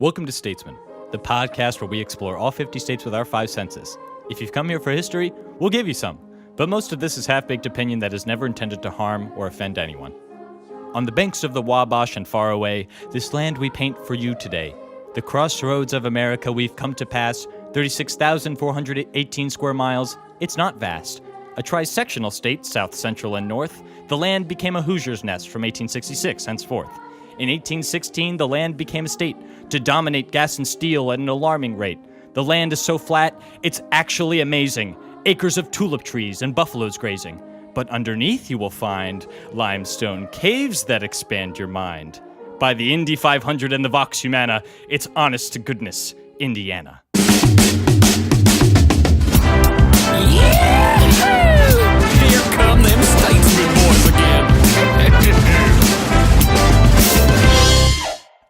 Welcome to Statesmen, the podcast where we explore all 50 states with our 5 senses. If you've come here for history, we'll give you some, but most of this is half-baked opinion that is never intended to harm or offend anyone. On the banks of the Wabash and far away, this land we paint for you today. The crossroads of America we've come to pass, 36,418 square miles. It's not vast. A tri-sectional state, south, central, and north, the land became a Hoosier's nest from 1866 henceforth. In 1816, the land became a state to dominate gas and steel at an alarming rate. The land is so flat, it's actually amazing. Acres of tulip trees and buffaloes grazing. But underneath you will find limestone caves that expand your mind. By the Indy 500 and the Vox Humana, it's honest to goodness, Indiana. Yeah! Here come them Statesmen boys again.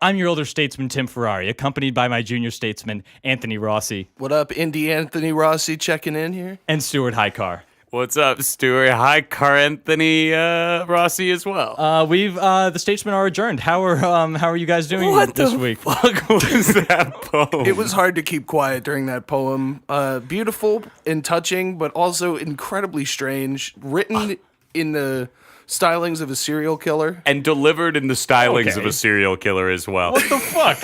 I'm your older statesman, Tim Ferrari, accompanied by my junior statesman, Anthony Rossi. What up, Indy Anthony Rossi checking in here? And Stuart Hicar. What's up, Stuart Hicar, Anthony Rossi as well. The statesmen are adjourned. How are you guys doing this week? What the fuck was that poem? It was hard to keep quiet during that poem. Beautiful and touching, but also incredibly strange. Written in the stylings of a serial killer. And delivered in the stylings of a serial killer as well. What the fuck?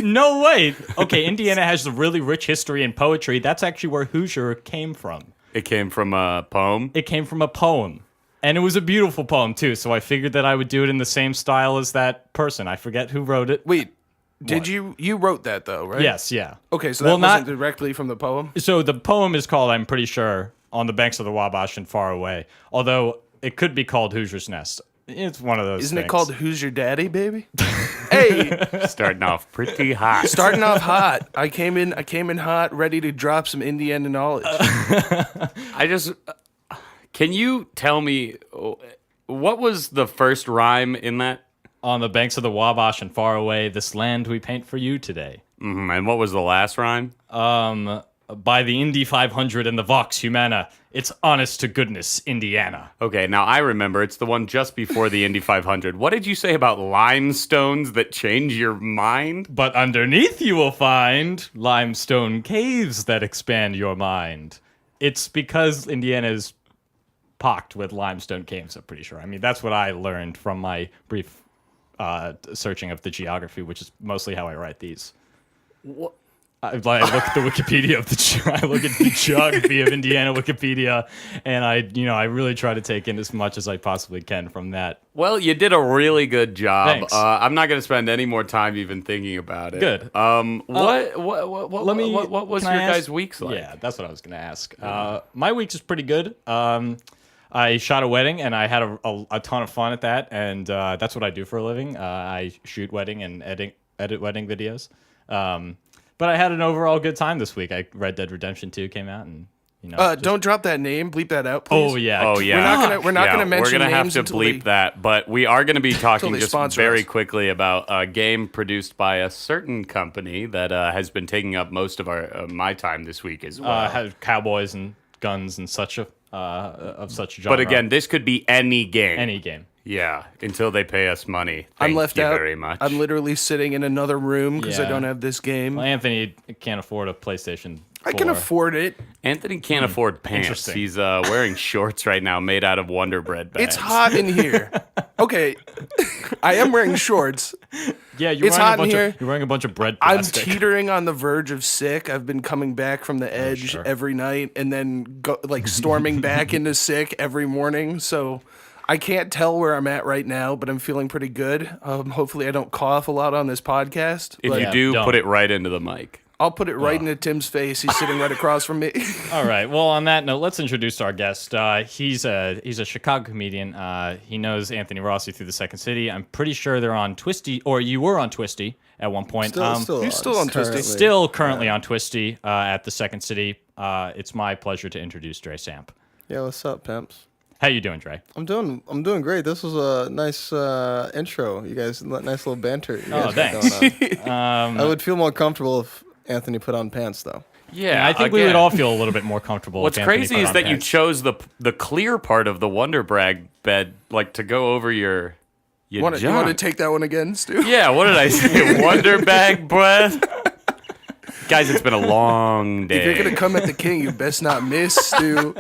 No way. Okay, Indiana has a really rich history in poetry. That's actually where Hoosier came from. It came from a poem? It came from a poem. And it was a beautiful poem, too, so I figured that I would do it in the same style as that person. I forget who wrote it. Wait, did you wrote that, though, right? Yes, yeah. Okay, so that wasn't directly from the poem? So the poem is called, I'm pretty sure, On the Banks of the Wabash and Far Away. Although it could be called Hoosier's Nest. It's one of those Isn't things. it called Who's Your Daddy, baby? Hey! Starting off pretty hot. Starting off hot. I came in hot, ready to drop some Indiana knowledge. Can you tell me, what was the first rhyme in that? On the banks of the Wabash and far away, this land we paint for you today. Mm-hmm. And what was the last rhyme? By the Indy 500 and the Vox Humana, it's honest to goodness, Indiana. Okay, now I remember. It's the one just before the Indy 500. What did you say about limestones that change your mind? But underneath you will find limestone caves that expand your mind. It's because Indiana is pocked with limestone caves, I'm pretty sure. I mean, that's what I learned from my brief searching of the geography, which is mostly how I write these. What? I look at the Wikipedia I look at the geography of Indiana Wikipedia, and I really try to take in as much as I possibly can from that. Well, you did a really good job. Thanks. I'm not going to spend any more time even thinking about it. Good. What was your guys' weeks like? Yeah, that's what I was going to ask. My week is pretty good. I shot a wedding, and I had a ton of fun at that, and that's what I do for a living. I shoot wedding and edit wedding videos. But I had an overall good time this week. Red Dead Redemption 2 came out, and don't drop that name. Bleep that out, please. Oh yeah. We're not gonna mention. We're gonna have names to bleep that, but we are gonna be talking just very quickly about a game produced by a certain company that has been taking up most of my time this week as well. Had cowboys and guns and such of such genre. But again, this could be any game. Any game. Yeah, until they pay us money. I'm left you out. Very much. I'm literally sitting in another room because I Yeah. don't have this game. Well, Anthony can't afford a PlayStation 4. I can afford it. Anthony can't afford pants. Interesting. He's wearing shorts right now made out of Wonder Bread bags. It's hot in here. Okay, I am wearing shorts. Yeah, you're It's wearing hot in here. You're wearing a bunch of bread I'm plastic. teetering on the verge of sick. I've been coming back from the edge sure. every night and then storming back into sick every morning. So I can't tell where I'm at right now, but I'm feeling pretty good. Hopefully I don't cough a lot on this podcast. If but you do, don't. put it right into the mic. I'll put it right into Tim's face. He's sitting right across from me. All right. Well, on that note, let's introduce our guest. He's a Chicago comedian. He knows Anthony Rossi through the Second City. I'm pretty sure they're on Twisty, or you were on Twisty at one point. You're still on Twisty. Still currently on Twisty at the Second City. It's my pleasure to introduce Dré Sampson. Yeah, what's up, pimps? How you doing, Dré? I'm doing great. This was a nice intro. You guys, nice little banter. You guys got thanks. going on. I would feel more comfortable if Anthony put on pants, though. Yeah, I think we would all feel a little bit more comfortable. What's if Anthony crazy put is on that you pants. chose the clear part of the Wonder Brag bed, like to go over your You want to take that one again, Stu? Yeah, what did I say? Wonder bag breath? Guys, it's been a long day. If you're going to come at the king, you best not miss, Stu.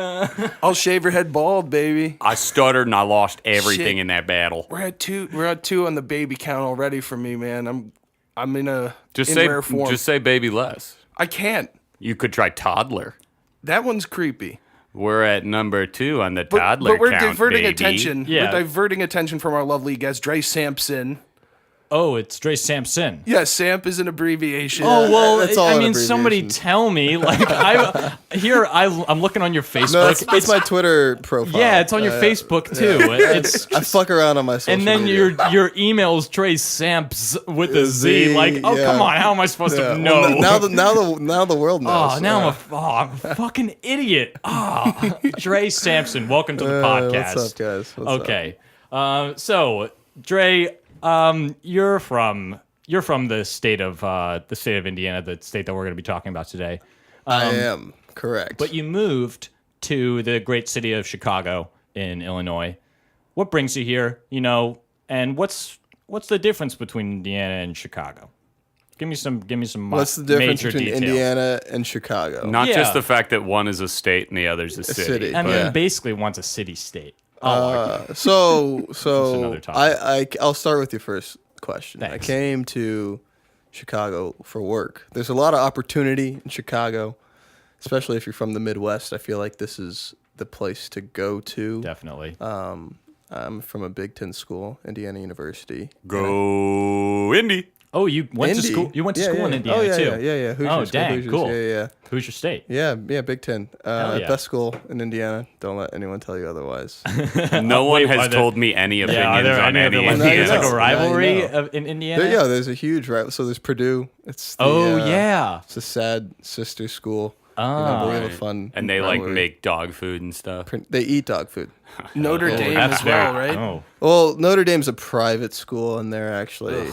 I'll shave your head bald, baby. I stuttered and I lost everything in that battle. We're at two on the baby count already for me, man. I'm in rare form. Just say baby less. I can't. You could try toddler. That one's creepy. We're at number 2 on the toddler but we're count, diverting baby. attention. Yeah. We're diverting attention from our lovely guest, Dré Sampson. Oh, it's Dré Sampson. Yeah, SAMP is an abbreviation. Oh, well, That's all I an mean, abbreviation. somebody tell me. Like, I'm looking on your Facebook. No, it's my Twitter profile. Yeah, it's on your Facebook, too. It's I fuck around on my social and then media. your email is Dré Samps with a Z. Like, oh, yeah. come on. How am I supposed to know? Well, now the world knows. Oh, now I'm a fucking idiot. Oh, Dré Sampson, welcome to the podcast. What's up, guys? What's Okay. So, Dré, you're from the state of Indiana, the state that we're going to be talking about today. I am correct. But you moved to the great city of Chicago in Illinois. What brings you here? And what's the difference between Indiana and Chicago? Give me some. What's the difference major between details. Indiana and Chicago? Not Yeah. just the fact that one is a state and the other's a city. I mean, Yeah. basically, one's a city-state. So another topic. I'll start with your first question. Thanks. I came to Chicago for work. There's a lot of opportunity in Chicago, especially if you're from the Midwest. I feel like this is the place to go to. Definitely. I'm from a Big Ten school, Indiana University. Go Indy. Oh, you went to Indy. school. You went to Yeah, school in yeah. Indiana Oh, yeah, too. yeah. Hoosiers, Oh, go dang, Hoosiers. cool. Yeah. Who's your state? Yeah, Big Ten. Hell yeah. Best school in Indiana. Don't let anyone tell you otherwise. No one Wait, has are there- told me any opinions Yeah, are there on any any other like, Indiana. there's like a Now you rivalry know. in Indiana? There's a huge rival. So there's Purdue. It's the, Oh yeah. It's a sad sister school. Oh. But we have a fun. And they like rivalry. make dog food and stuff. They eat dog food. Notre Dame That's as well, very- right? Oh. Well, Notre Dame's a private school, and they're actually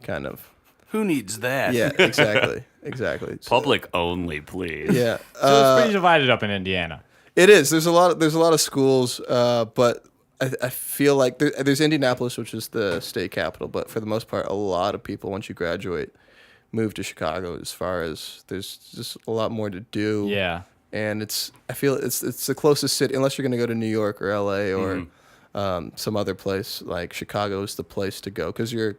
kind of. Who needs that? Yeah, exactly. So, Public only, please. Yeah. So it's pretty divided up in Indiana. It is. There's a lot of schools, but I feel like there's Indianapolis, which is the state capital, but for the most part, a lot of people once you graduate move to Chicago. As far as there's just a lot more to do. Yeah. And I feel it's the closest city, unless you're going to go to New York or LA or some other place. Like Chicago is the place to go because you're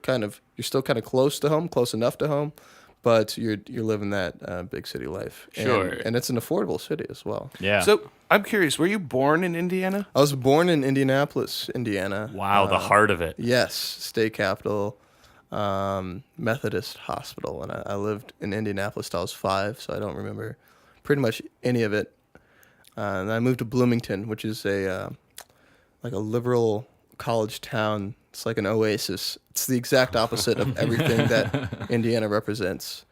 still kind of close to home, close enough to home, but you're living that big city life. Sure. And it's an affordable city as well. Yeah. So I'm curious, were you born in Indiana? I was born in Indianapolis, Indiana. Wow, the heart of it. Yes, state capital, Methodist hospital, and I lived in Indianapolis till I was 5, so I don't remember pretty much any of it. And I moved to Bloomington, which is a liberal college town. It's like an oasis. It's the exact opposite of everything that Indiana represents.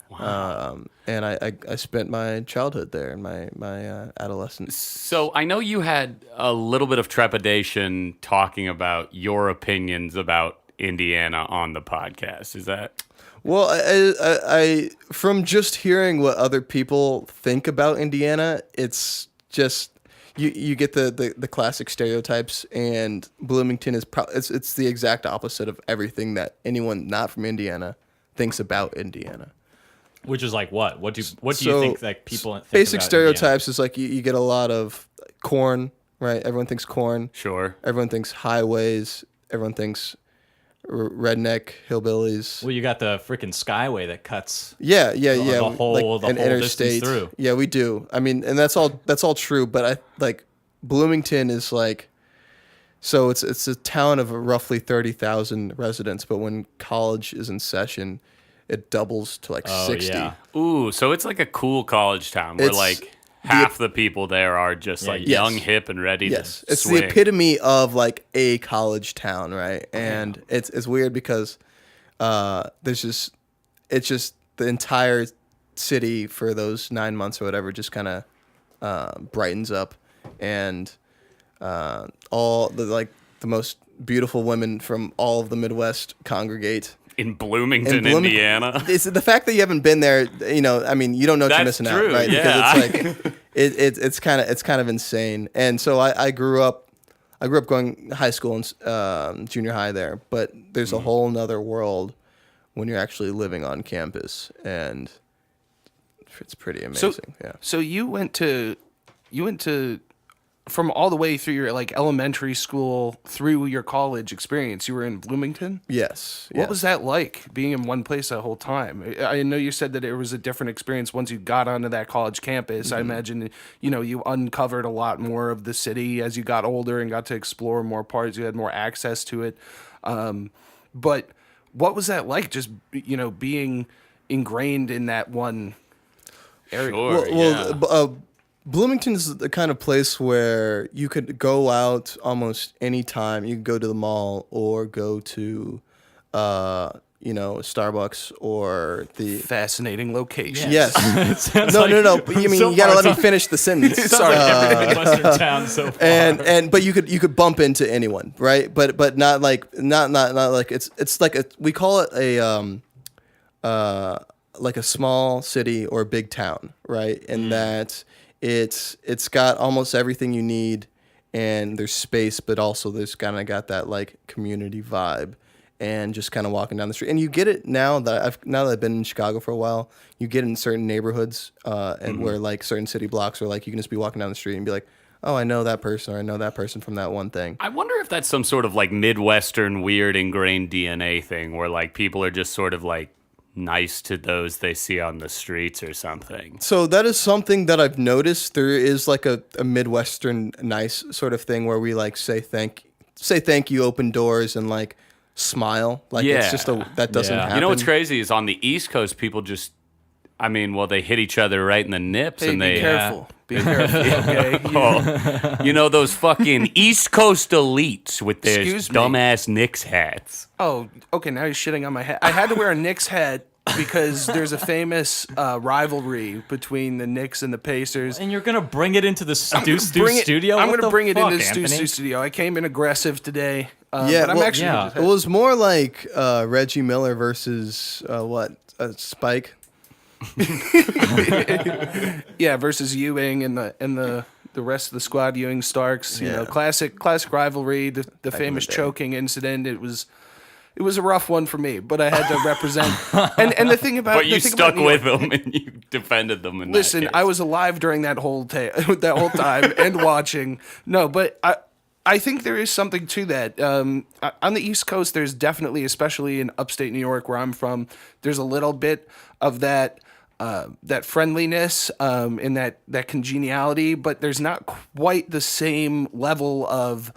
Wow. And I spent my childhood there and my adolescence. So I know you had a little bit of trepidation talking about your opinions about Indiana on the podcast. Is that? Well, I from just hearing what other people think about Indiana, it's just you get the classic stereotypes, and Bloomington is it's the exact opposite of everything that anyone not from Indiana thinks about Indiana. Which is like what? What do you think like people think basic about stereotypes is like you get a lot of corn, right? Everyone thinks corn. Sure. Everyone thinks highways. Everyone thinks redneck hillbillies. Well, you got the freaking Skyway that cuts. Yeah. The whole an distance interstate through. Yeah, we do. I mean, and that's all true. But I like Bloomington is like, so it's a town of roughly 30,000 residents. But when college is in session, it doubles to like 60. Yeah. Ooh, so it's like a cool college town where It's like half the people there are just like Yes. young, hip, and ready Yes, to it's swing. the epitome of like a college town, right? And it's weird because it's just the entire city for those 9 months or whatever just kind of brightens up, and all the most beautiful women from all of the Midwest congregate. In Bloomington, Indiana. It's the fact that you haven't been there. I mean, you don't know what you're That's missing true, out, right? yeah. Because it's like it's kind of insane. And so I grew up. I grew up going high school and junior high there, but there's a whole nother world when you're actually living on campus, and it's pretty amazing. So you went to from all the way through your like elementary school through your college experience. You were in Bloomington? Yes. What was that like, being in one place the whole time? I know you said that it was a different experience once you got onto that college campus. I imagine, you uncovered a lot more of the city as you got older and got to explore more parts. You had more access to it. But what was that like, just, being ingrained in that one area? Sure, Bloomington is the kind of place where you could go out almost any time. You could go to the mall or go to, Starbucks or the Fascinating location. Yes. No. But you gotta let me finish the sentence. Sorry. Every Western town so far. But you could bump into anyone, right? But not like it's like we call it like a small city or a big town, right? And that it's got almost everything you need, and there's space, but also there's kind of got that like community vibe, and just kind of walking down the street. And you get it now that I've been in Chicago for a while. You get in certain neighborhoods, and where like certain city blocks are like you can just be walking down the street and be like, oh, I know that person, or I know that person from that one thing. I wonder if that's some sort of like Midwestern weird ingrained DNA thing where like people are just sort of like nice to those they see on the streets or something. So that is something that I've noticed. There is like a Midwestern nice sort of thing where we like say thank you, open doors, and like smile. Like it's just that doesn't happen. You know what's crazy is on the East Coast, people just, they hit each other right in the nips, and be they careful. Be careful, okay? Those fucking East Coast elites with their Excuse me. dumbass Knicks hats. Oh, okay, now you're shitting on my hat. I had to wear a Knicks hat because there's a famous rivalry between the Knicks and the Pacers. And you're going to bring it into the Stu studio? I'm going to bring it into the Anthony? Stu studio. I came in aggressive today. But I'm actually it was more like Reggie Miller versus Spike. Versus Ewing and the rest of the squad, Ewing, Starks, classic rivalry, the famous choking incident. It was a rough one for me, but I had to represent. And the thing about but you stuck with them and you defended them. Listen, I was alive during that whole time and watching. No, but I think there is something to that. On the East Coast, there's definitely, especially in upstate New York where I'm from, there's a little bit of that friendliness and that congeniality, but there's not quite the same level of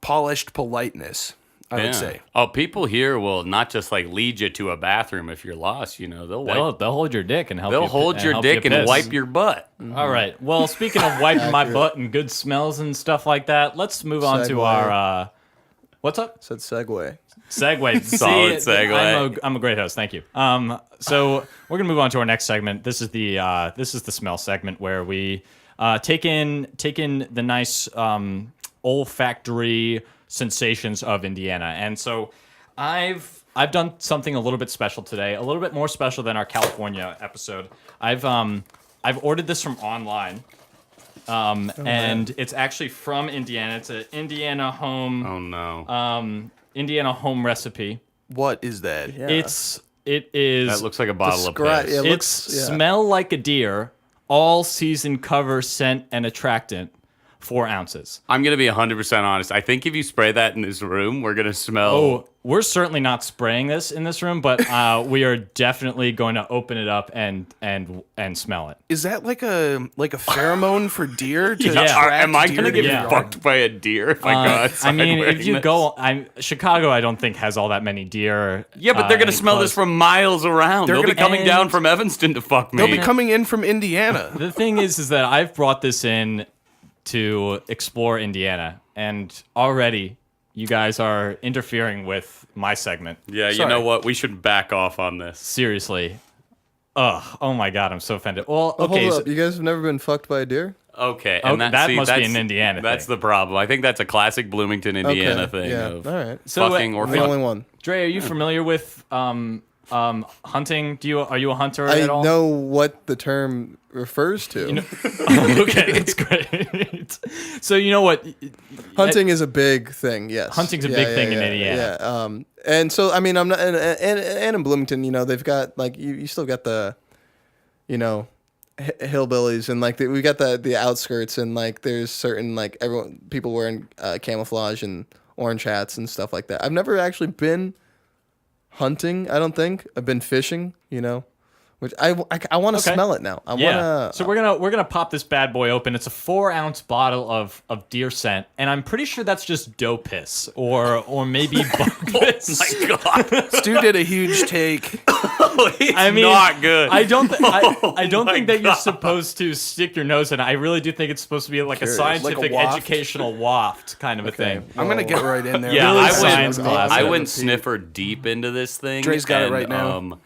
polished politeness, I would say. Oh, people here will not just like lead you to a bathroom if you're lost. They'll hold your dick and help They'll you. hold your dick and wipe your butt. All right. Well, speaking of wiping my butt and good smells and stuff like that, let's move on to our. What's up? Said segue. Segue. Solid segue. I'm a great host. Thank you. So we're gonna move on to our next segment. This is the smell segment where we take in the nice olfactory sensations of Indiana. And so I've done something a little bit special today, a little bit more special than our California episode. I've ordered this from online. And it's actually from Indiana. It's an Indiana home. Oh no. Indiana home recipe. What is that? Yeah. It is. That looks like a bottle of piss. Smell like a deer, all season cover scent and attractant, 4 ounces. I'm going to be 100% honest. I think if you spray that in this room, we're going to smell... Oh, we're certainly not spraying this in this room, but we are definitely going to open it up and smell it. Is that like a pheromone for deer? Am I going to get fucked by a deer if I go outside if you go... Chicago, I don't think, has all that many deer. Yeah, but they're going to smell this from miles around. They'll be coming down from Evanston to fuck me. They'll be coming in from Indiana. The thing is that I've brought this in to explore Indiana, and already you guys are interfering with my segment. Yeah, you know what? We should back off on this. Seriously. Oh my God, I'm so offended. Well, okay. Hold up. You guys have never been fucked by a deer? Okay. And that must be an Indiana That's thing. the problem. I think that's a classic Bloomington, Indiana thing. Yeah. of all right. So, fucking or I'm the only one. Dré, are you familiar with Hunting? Are you a hunter I at all? know what the term refers to. Okay, that's great. So you know what? Hunting is a big thing. Yes, Hunting's a big thing in Indiana. Yeah. And so I mean, I'm not, and in Bloomington, they've got like you still got the, hillbillies and like we got the outskirts and like there's certain like people wearing camouflage and orange hats and stuff like that. I've never actually been hunting. I don't think I've been fishing. Which I want to smell it now. So we're gonna pop this bad boy open. It's a 4-ounce bottle of deer scent, and I'm pretty sure that's just doe piss or maybe bug piss. Oh my god, Stu did a huge take. I mean, not good. I don't think that you're supposed to stick your nose in. I really do think it's supposed to be like a scientific, educational waft kind of a thing. I'm gonna get right in there. Yeah, Really I went sniffer deep into this thing. Dre's got it right now.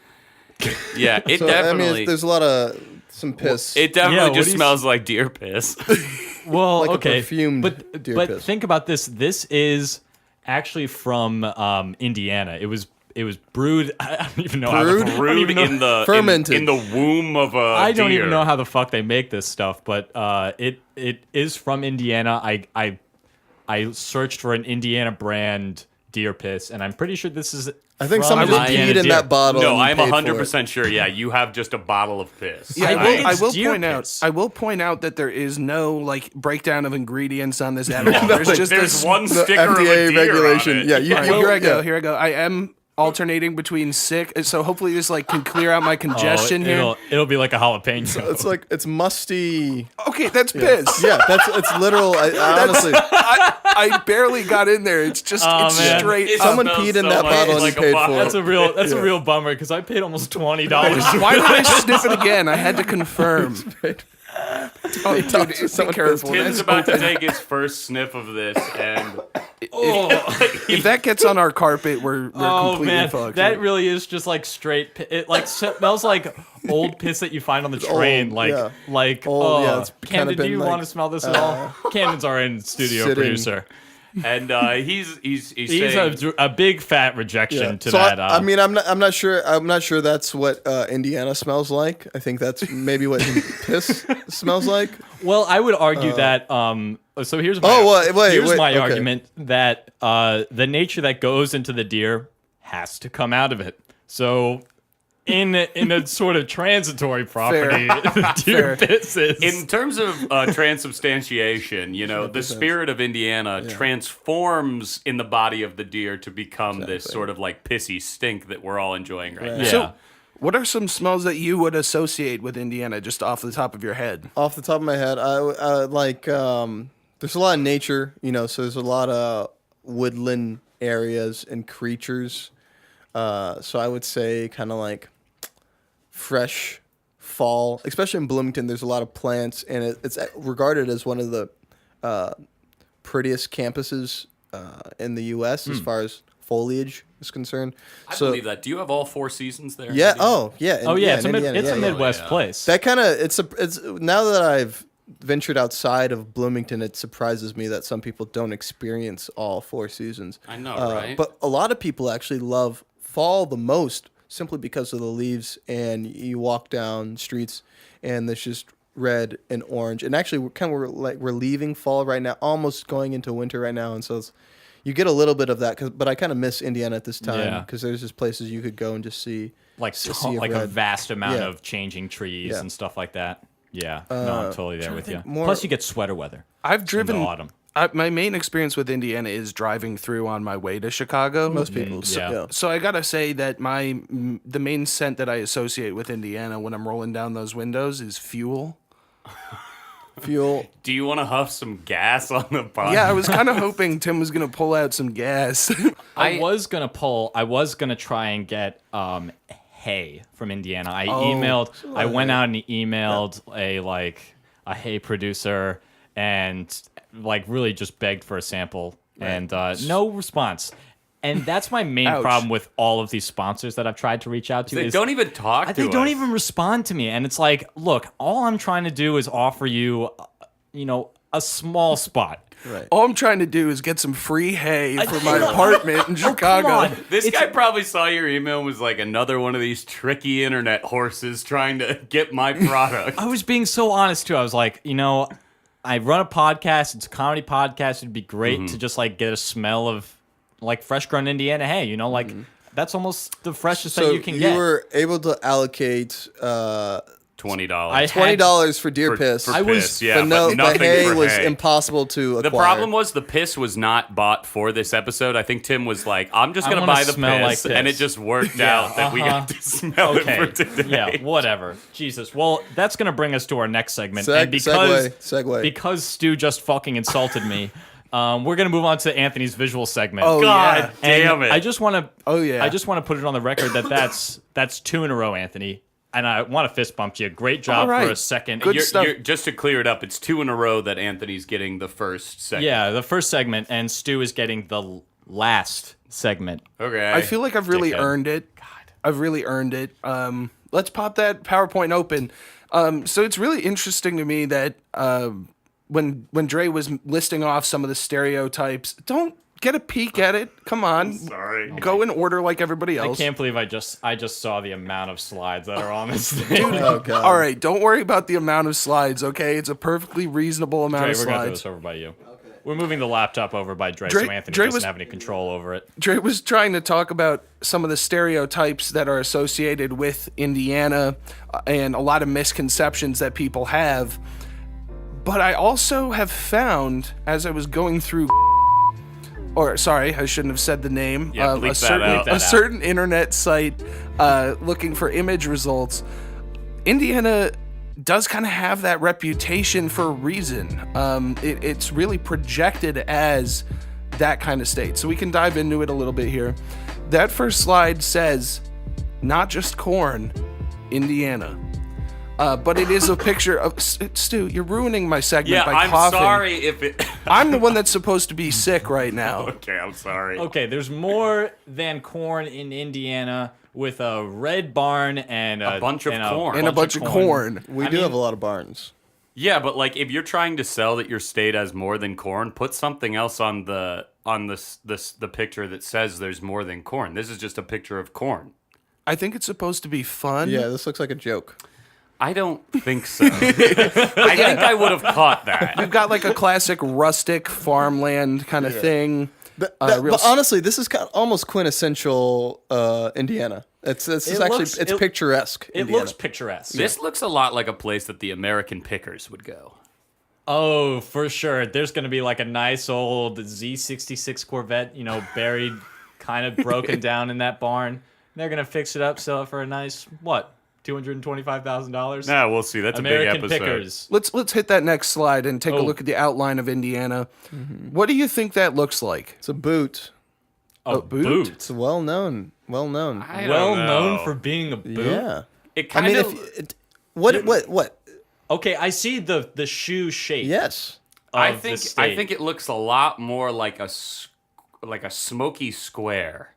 Yeah, it So, definitely. I mean, there's a lot of some piss. It definitely just smells like deer piss. Well, Like a okay, perfumed but deer but piss. think about this. This is actually from Indiana. It was brewed. I don't even know Brewed? how. Brewed in the Fermented. in the womb of a I don't deer. even know how the fuck they make this stuff, but it is from Indiana. I searched for an Indiana brand deer piss, and I'm pretty sure this is. I think from someone just Indiana peed in deer. that bottle. No, and I'm paid for 100% sure. Yeah, you have just a bottle of piss. Yeah, I think I it's will deer point piss. out. I will point out that there is no like breakdown of ingredients on this at all. There's just There's this one The sticker of a FDA deer regulation. on it. Yeah, All right, here I go. I am alternating between sick, so hopefully this like can clear out my congestion here. It'll be like a jalapeno. It's like it's musty. Okay, that's piss. Yeah, it's literal. I honestly, I barely got in there. It's just it's man. straight. It someone smells peed in so that much bottle and like you a paid bottle. for it. That's a real bummer because I paid almost $20. Why did I sniff it again? I had to confirm. Oh, dude, be careful. Tim's That's about to open. take his first sniff of this, and If that gets on our carpet, we're Oh completely man, fucked. that really is just like straight. It like smells like old piss that you find on the train. old, like yeah. like Old, oh, yeah, it's kinda Camden, do been you like, want to smell this at all? Camden's our in studio sitting. producer. and he's He's saying, a big fat rejection to So that. I mean, I'm not sure. I'm not sure that's what Indiana smells like. I think that's maybe what piss smells like. well, I would argue that. So here's my wait, my okay. argument that the nature that goes into the deer has to come out of it. So. In a sort of transitory property, the deer piss is. in terms of transubstantiation, the spirit of Indiana transforms in the body of the deer to become this sort of like pissy stink that we're all enjoying right now. Yeah. So, what are some smells that you would associate with Indiana, just off the top of your head? Off the top of my head, I like. There's a lot of nature, so there's a lot of woodland areas and creatures. So I would say kind of like fresh fall, especially in Bloomington. There's a lot of plants, and it's regarded as one of the prettiest campuses in the U.S. as far as foliage is concerned. I believe that. Do you have all 4 seasons there? Yeah. Indiana? Oh, yeah. It's in Indiana, a Midwest yeah. place. That kind of it's now that I've ventured outside of Bloomington, it surprises me that some people don't experience all 4 seasons. I know, right? But a lot of people actually love fall the most simply because of the leaves, and you walk down streets and there's just red and orange. And actually, we're leaving fall right now, almost going into winter right now, and so you get a little bit of that. But I kind of miss Indiana at this time because there's just places you could go and just see like sea of like a red. vast amount Yeah. of changing trees Yeah. and stuff like that. Yeah, no, I'm totally there with you. more- Plus, you get sweater weather. I've in driven. the autumn. My main experience with Indiana is driving through on my way to Chicago. Most people. yeah. So I gotta say that the main scent that I associate with Indiana when I'm rolling down those windows is fuel. Fuel. Do you want to huff some gas on the pod? Yeah, I was kind of hoping Tim was gonna pull out some gas. I was gonna try and get hay from Indiana. I went out and emailed a hay producer and like really just begged for a sample and no response. And that's my main Ouch. problem with all of these sponsors that I've tried to reach out to. They is don't even talk to they us. don't even respond to me. And it's like, look, all I'm trying to do is offer you, a small spot. Right. All I'm trying to do is get some free hay for my Look. apartment in Come Chicago. on. This guy probably saw your email and was like another one of these tricky internet horses trying to get my product. I was being so honest too. I was like, I run a podcast. It's a comedy podcast. It'd be great to just like get a smell of like fresh grown Indiana hay. Like that's almost the freshest that you can get. You were able to allocate $20. $20 for deer piss. I was- yeah, but no, the nothing hay for was hay. impossible to acquire. The problem was the piss was not bought for this episode. I think Tim was like, I'm just I going to wanna buy the smell like piss. this. And it just worked out that we got to smell Okay. it for today. Yeah, whatever. Jesus. Well, that's going to bring us to our next segment. Segue. Because Stu just fucking insulted me, we're going to move on to Anthony's visual segment. Oh, God yeah. damn it. I just want to Oh, yeah. I just want to put it on the record that that's 2 in a row, Anthony. And I want to fist bump you. Great job All right. for a second. Good stuff. Just to clear it up, it's 2 in a row that Anthony's getting the first segment. Yeah, the first segment, and Stu is getting the last segment. Okay. I feel like I've really Dickhead. earned it. God. I've really earned it. Let's pop that PowerPoint open. So it's really interesting to me that when Dré was listing off some of the stereotypes, don't get a peek at it. Come on. Sorry. Go in order like everybody I else. can't believe I just saw the amount of slides that are on this thing. Oh, God. All right, don't worry about the amount of slides, okay? It's a perfectly reasonable amount Dre, of we're gonna do slides. this over by you. Okay. We're moving the laptop over by Dre, so Anthony Dre doesn't was- have any control over it. Dré was trying to talk about some of the stereotypes that are associated with Indiana and a lot of misconceptions that people have. But I also have found, as I was going through, or sorry, I shouldn't have said the name, Yeah, bleep that out. a certain internet site looking for image results, Indiana does kind of have that reputation for a reason. It's really projected as that kind of state. So we can dive into it a little bit here. That first slide says, not just corn, Indiana. But it is a picture of Stu. You're ruining my segment Yeah, by I'm coughing. sorry if it. I'm the one that's supposed to be sick right now. Okay, I'm sorry. Okay, there's more than corn in Indiana with a red barn and A bunch of corn. And a bunch of corn. We do have a lot of barns. Yeah, but like if you're trying to sell that your state has more than corn, put something else on the picture that says there's more than corn. This is just a picture of corn. I think it's supposed to be fun. Yeah, this looks like a joke. I don't think so. I think I would have caught that. You've got like a classic rustic farmland kind of thing. But, real but honestly, this is kind of almost quintessential Indiana. It's picturesque. It Indiana. looks picturesque. This looks a lot like a place that the American Pickers would go. Oh, for sure. There's going to be like a nice old Z66 Corvette, buried, kind of broken down in that barn. They're going to fix it up, sell it for a nice, $225,000? Nah, we'll see. That's American a big episode. Pickers. Let's hit that next slide and take a Oh. look at the outline of Indiana. What do you think that looks like? It's a boot. A boot? It's well known. Well known. I don't Well know. known for being a boot. Yeah. It I kind mean, of. what? Okay, I see the shoe shape. Yes. Of I the think state. it looks a lot more like a smoky square.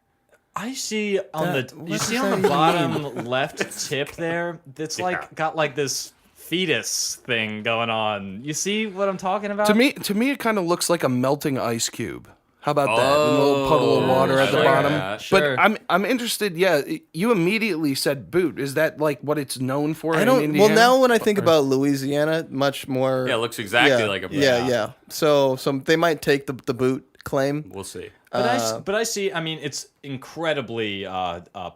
I see on That- the what you does see on the that even bottom left tip there. That's like got like this fetus thing going on. You see what I'm talking about? To me, it kind of looks like a melting ice cube. How about that? A little puddle of water at the I like bottom. that. Sure. But I'm interested. Yeah, you immediately said boot. Is that like what it's known for? I in don't. Indiana? Well, now when I think about Louisiana, much more. Yeah, it looks exactly like a boot. Yeah. So they might take the boot claim. We'll see. But I see. I mean, it's incredibly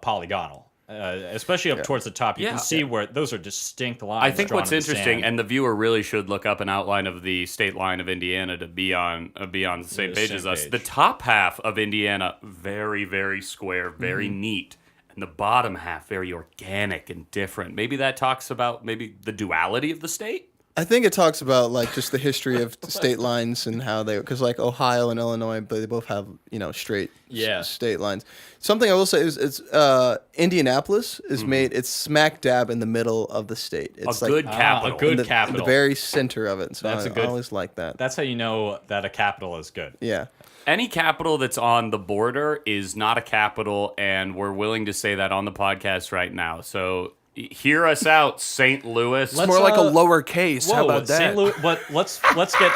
polygonal, especially up towards the top. You Yeah. can see where those are distinct lines. I think drawn what's in the interesting, sand. and the viewer really should look up an outline of the state line of Indiana to be on the same page as us. page. The top half of Indiana, very, very square, very neat. And the bottom half, very organic and different. Maybe that talks about maybe the duality of the state? I think it talks about like just the history of the state lines and how because like Ohio and Illinois, but they both have straight state lines. Something I will say is Indianapolis is made. It's smack dab in the middle of the state. It's A good capital. a good in the capital. very center of it. So That's I a good- always like that. That's how you know that a capital is good. Yeah. Any capital that's on the border is not a capital, and we're willing to say that on the podcast right now. So Hear us out, St. Louis. It's more like a lowercase. How about that? St. Louis, but let's get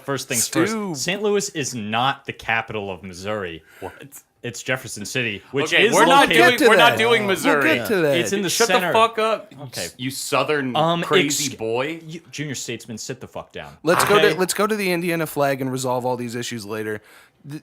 first things Stu. first. St. Louis is not the capital of Missouri. What? It's Jefferson City, which Okay, is we're not located. doing. We're not doing Missouri. We'll get to that. It's in the Shut center. the fuck up. Okay. You southern crazy boy. Junior statesman, sit the fuck down. Let's Okay? go to the Indiana flag and resolve all these issues later.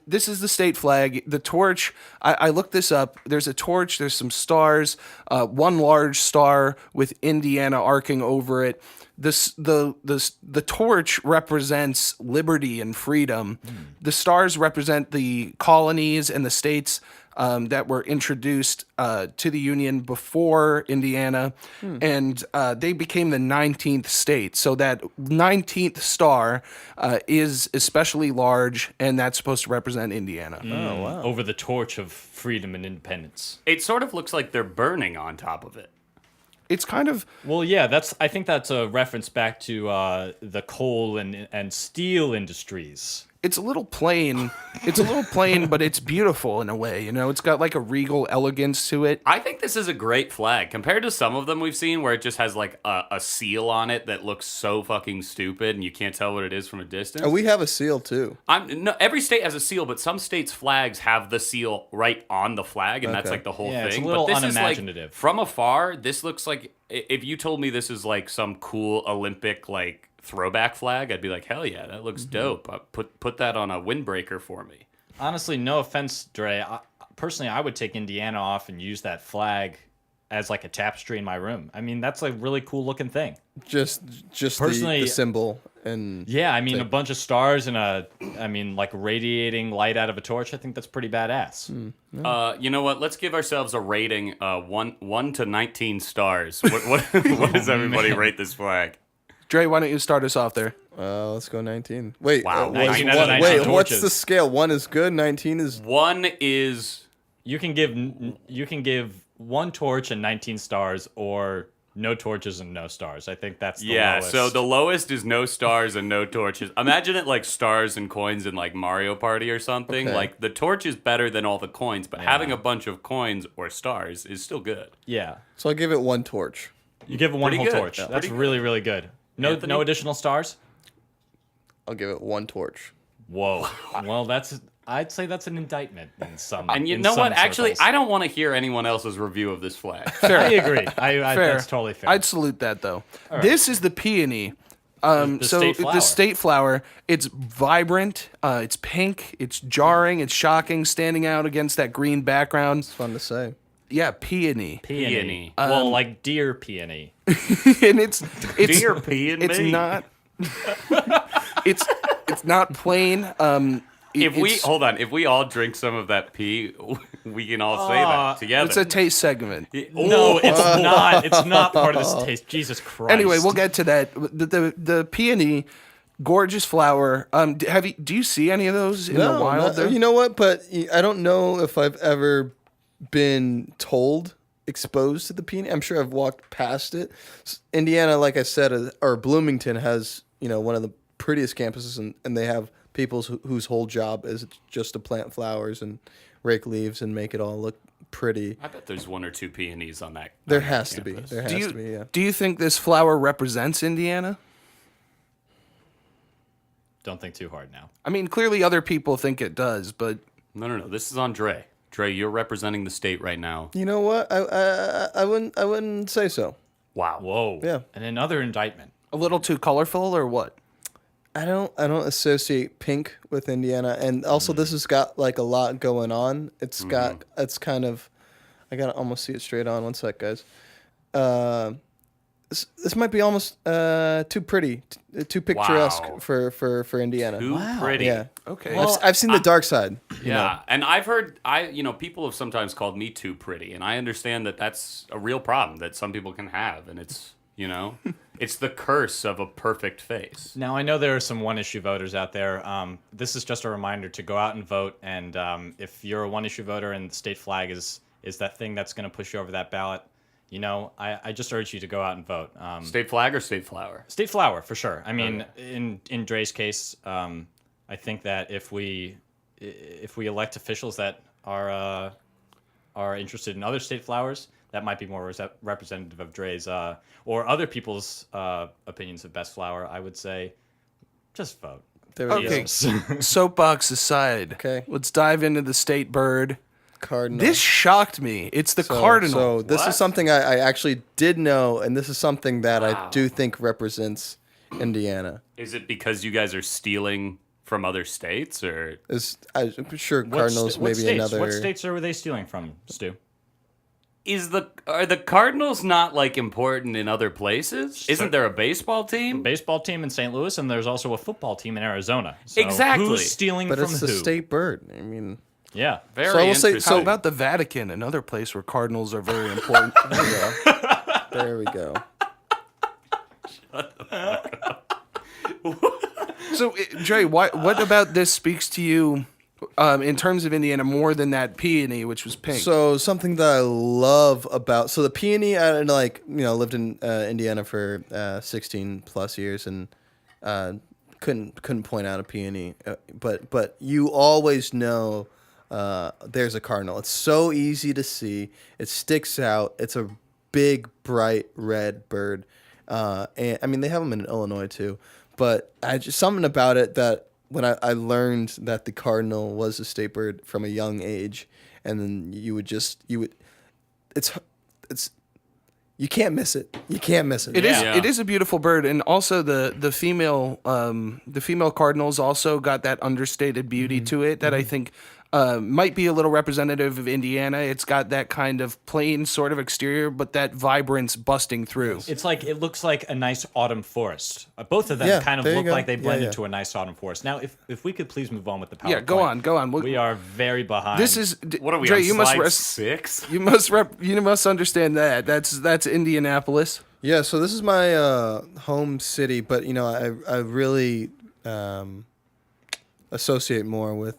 This is the state flag. The torch. I looked this up. There's a torch. There's some stars. One large star with Indiana arcing over it. The torch represents liberty and freedom. The stars represent the colonies and the states that were introduced to the Union before Indiana, and they became the 19th state. So that 19th star is especially large, and that's supposed to represent Indiana. Oh, wow. Over the torch of freedom and independence. It sort of looks like they're burning on top of it. It's kind of Well, yeah, I think that's a reference back to the coal and steel industries. it's a little plain. It's a little plain, but it's beautiful in a way. You know, it's got like a regal elegance to it. I think this is a great flag compared to some of them we've seen where it just has like a seal on it that looks so fucking stupid and you can't tell what it is from a distance. And we have a seal too. No, every state has a seal, but some states' flags have the seal right on the flag, and that's Okay. like the whole Yeah, thing. it's a little but this unimaginative. Is like, from afar, this looks like if you told me this is like some cool Olympic like throwback flag, I'd be like, hell yeah, that looks dope. Put that on a windbreaker for me. Honestly, no offense, Dre. Personally, I would take Indiana off and use that flag as like a tapestry in my room. I mean, that's a really cool looking thing. Just Personally- the symbol and Yeah, I mean, a bunch of stars and like radiating light out of a torch. I think that's pretty badass. You know what? Let's give ourselves a rating: 1 to 19 stars. What does everybody rate this flag? Dre, why don't you start us off there? let's go 19. Wait, Wow, 19 out of 19 wait, torches. what's the scale? 1 is good, 19 is 1 is You can give 1 torch and 19 stars, or no torches and no stars. I think that's the lowest. So the lowest is no stars and no torches. Imagine it like stars and coins in like Mario Party or something. Okay. Like the torch is better than all the coins, but having a bunch of coins or stars is still good. Yeah, So I'll give it 1 torch. you give it one Pretty whole good. torch. Yeah. That's Pretty really really good. No Anthony? no additional stars. I'll give it 1 torch. Whoa. Well, I'd say that's an indictment in some. And you in know some what? Actually, circles. I don't want to hear anyone else's review of this flag. I agree. Fair. That's totally fair. I'd salute that though. This is the peony. The So state flower. the state flower, it's vibrant, it's pink, it's jarring, it's shocking, standing out against that green background. It's fun to say. Yeah, peony. Peony. Peony. Well, like deer peony. And it's Dear peeing it's me. not it's not plain. Hold on, if we all drink some of that pee, we can all say that together. it's a taste segment. No, it's not. It's not part of this taste. Jesus Christ. Anyway, we'll get to that. The peony, gorgeous flower. Do you see any of those in the wild? You know what? But I don't know if I've ever been exposed to the peony. I'm sure I've walked past it. Indiana, like I said, or Bloomington has, one of the prettiest campuses, and they have people whose whole job is just to plant flowers and rake leaves and make it all look pretty. I bet there's 1 or 2 peonies on that. There on that has to be. campus. There has to be, yeah. Do you think this flower represents Indiana? Don't think too hard now. I mean, clearly other people think it does, but No. This is on Dre. Dre, you're representing the state right now. You know what? I wouldn't say so. Wow. Whoa. Yeah. And another indictment. a little too colorful or what? I don't associate pink with Indiana, and also this has got like a lot going on. It's kind of, I gotta almost see it straight on. One sec, guys. This might be almost too pretty, too picturesque Wow. for Indiana. Too pretty. Yeah. Okay. I've seen the dark side. Yeah, and I've heard people have sometimes called me too pretty, and I understand that that's a real problem that some people can have, and it's it's the curse of a perfect face. Now, I know there are some one-issue voters out there. This is just a reminder to go out and vote, and if you're a one-issue voter and the state flag is that thing that's going to push you over that ballot, I just urge you to go out and vote. State flag or state flower? State flower, for sure. I mean, in Dre's case, I think that if we elect officials that are interested in other state flowers, That might be more representative of Dre's or other people's opinions of best flower. I would say just vote. There we Okay, go. soapbox aside. Okay. Let's dive into the state bird. Cardinal. This shocked me. It's the cardinal. So this What? is something I actually did know, and this is something that I do think represents Indiana. Is it because you guys are stealing from other states, or I'm sure Cardinals What maybe states? another. What states are they stealing from, Stu? are the Cardinals not like important in other places? Isn't there a baseball team? Baseball team in St. Louis, and there's also a football team in Arizona. So Exactly. Who's stealing But from it's who? the state bird. I mean, Yeah. Very So I will say- interesting. How about the Vatican, another place where cardinals are very important? there we go. So, Dre, what about this speaks to you in terms of Indiana more than that peony, which was pink? So something that I love about the peony, I lived in Indiana for 16 plus years and couldn't point out a peony, but you always know there's a cardinal. It's so easy to see. It sticks out. It's a big, bright red bird, and I mean they have them in Illinois too. But something about it that when I learned that the cardinal was a state bird from a young age, and then you can't miss it. You can't miss it. It is. Yeah. It is a beautiful bird, and also the female cardinals also got that understated beauty to it that I think might be a little representative of Indiana. It's got that kind of plain sort of exterior, but that vibrance busting through. It looks like a nice autumn forest. Both of them Yeah, kind of there you look go. like they blend Yeah, yeah. into a nice autumn forest. Now, if we could please move on with the PowerPoint. Yeah, go on. We are very behind. This is What are we Dre, on you must slide rest, 6? you must understand that. That's Indianapolis. Yeah, so this is my home city, but I really associate more with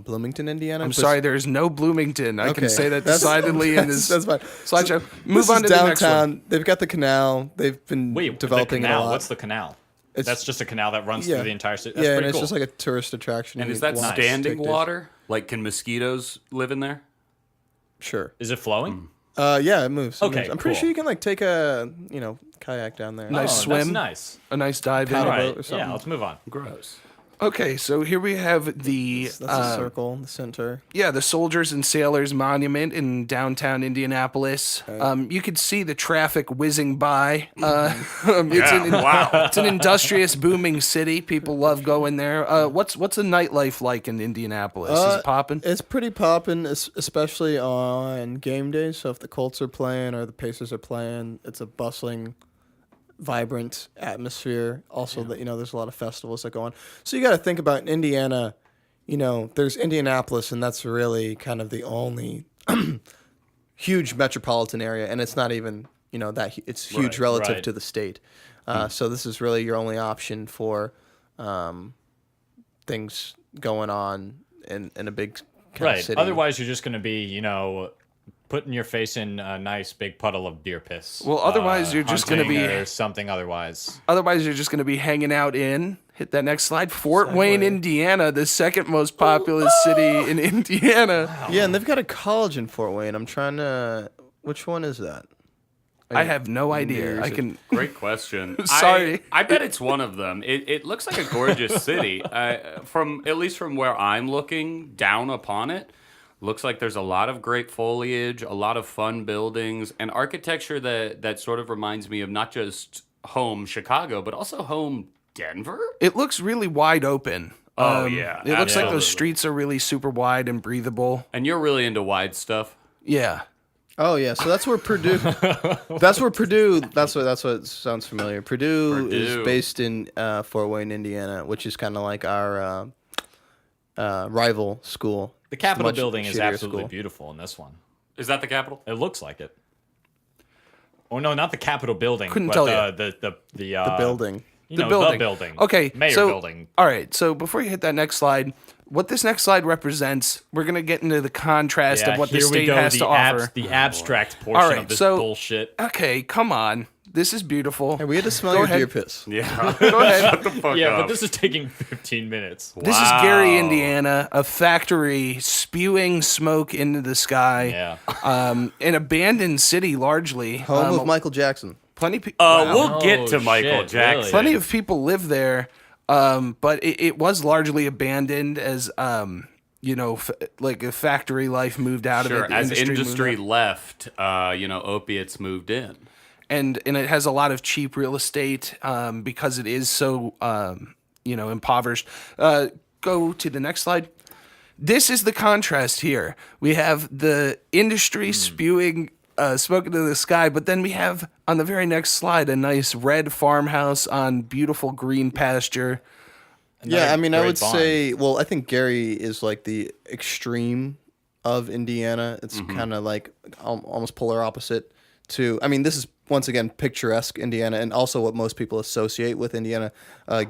Bloomington, Indiana. I'm sorry, there is no Bloomington. I can Okay. say that That's- decidedly in this that's fine. slideshow. Move This on is to the next one. downtown. They've got the canal. They've been Wait, developing the it a canal. lot. What's the canal? It's- That's just a canal that runs Yeah. through the entire city. That's yeah, and pretty it's cool. just like a tourist attraction. And You is that walk, standing take this. water? Like, can mosquitoes live in there? Sure. Is it flowing? Yeah, it moves. It Okay, moves. I'm pretty cool. sure you can take a kayak down there. Nice Oh, swim. That's nice. A nice dive in. All Paddle right. boat or something. Yeah, let's move on. Gross. Okay, so here we have the That's a circle in the center. the Soldiers and Sailors Monument in downtown Indianapolis. You could see the traffic whizzing by. It's an industrious, booming city. People love going there. What's the nightlife like in Indianapolis? Is it popping? It's pretty poppin', especially on game days. So if the Colts are playing or the Pacers are playing, it's a bustling, vibrant atmosphere. Also, that there's a lot of festivals that go on. So you got to think about in Indiana. There's Indianapolis, and that's really kind of the only huge metropolitan area, and it's not even it's huge relative right. to the state. So this is really your only option for things going on in a big kind of Right. city. Otherwise, you're just going to be, putting your face in a nice big puddle of deer piss. Well, otherwise you're just gonna hunting be- or something. Otherwise, Otherwise, you're just going to be hanging out in. Hit that next slide. Fort Wayne, Indiana, the second most populous city in Indiana. Yeah, and they've got a college in Fort Wayne. I'm trying to. Which one is that? I have no idea. I can. Great question. Sorry. I bet it's one of them. It looks like a gorgeous city. From at least from where I'm looking down upon it, looks like there's a lot of great foliage, a lot of fun buildings, and architecture that sort of reminds me of not just home Chicago, but also home Denver. It looks really wide open. Oh, yeah, It looks like absolutely. those streets are really super wide and breathable. And you're really into wide stuff. Yeah. Oh yeah, so that's where Purdue. That's where Purdue. That's what sounds familiar. Purdue is Purdue. based in Fort Wayne, Indiana, which is kind of like our rival school. the Capitol Much building is shittier absolutely school. beautiful in this one. Is that the capital? It looks like it. Oh no, not the Capitol building. Couldn't but tell the The building. The building. building. Okay. Mayor so, building. All right. So before you hit that next slide, what this next slide represents, we're going to get into the contrast of what the here we state go, has the to offer. the abstract portion All right, of this so- bullshit. Okay, come on. This is beautiful. Hey, we had to smell Go your ahead. deer piss. Yeah. Go ahead. Shut the fuck Yeah, up. but this is taking 15 minutes. This is Gary, Wow. Indiana, a factory spewing smoke into the sky. Yeah. An abandoned city, largely. Home of Michael Jackson. Plenty. We'll get Oh, to Michael shit, Jackson. really? Plenty of people live there, but it was largely abandoned as like a factory life moved out Sure, of it. The as moved industry out. left, opiates moved in. and it has a lot of cheap real estate because it is so impoverished. Go to the next slide. This is the contrast here. We have the industry spewing smoke into the sky, but then we have on the very next slide a nice red farmhouse on beautiful green pasture. Yeah, I mean, I great would barn. say, well, I think Gary is like the extreme of Indiana. It's kind of like almost polar opposite to, I mean, this is once again picturesque Indiana, and also what most people associate with Indiana: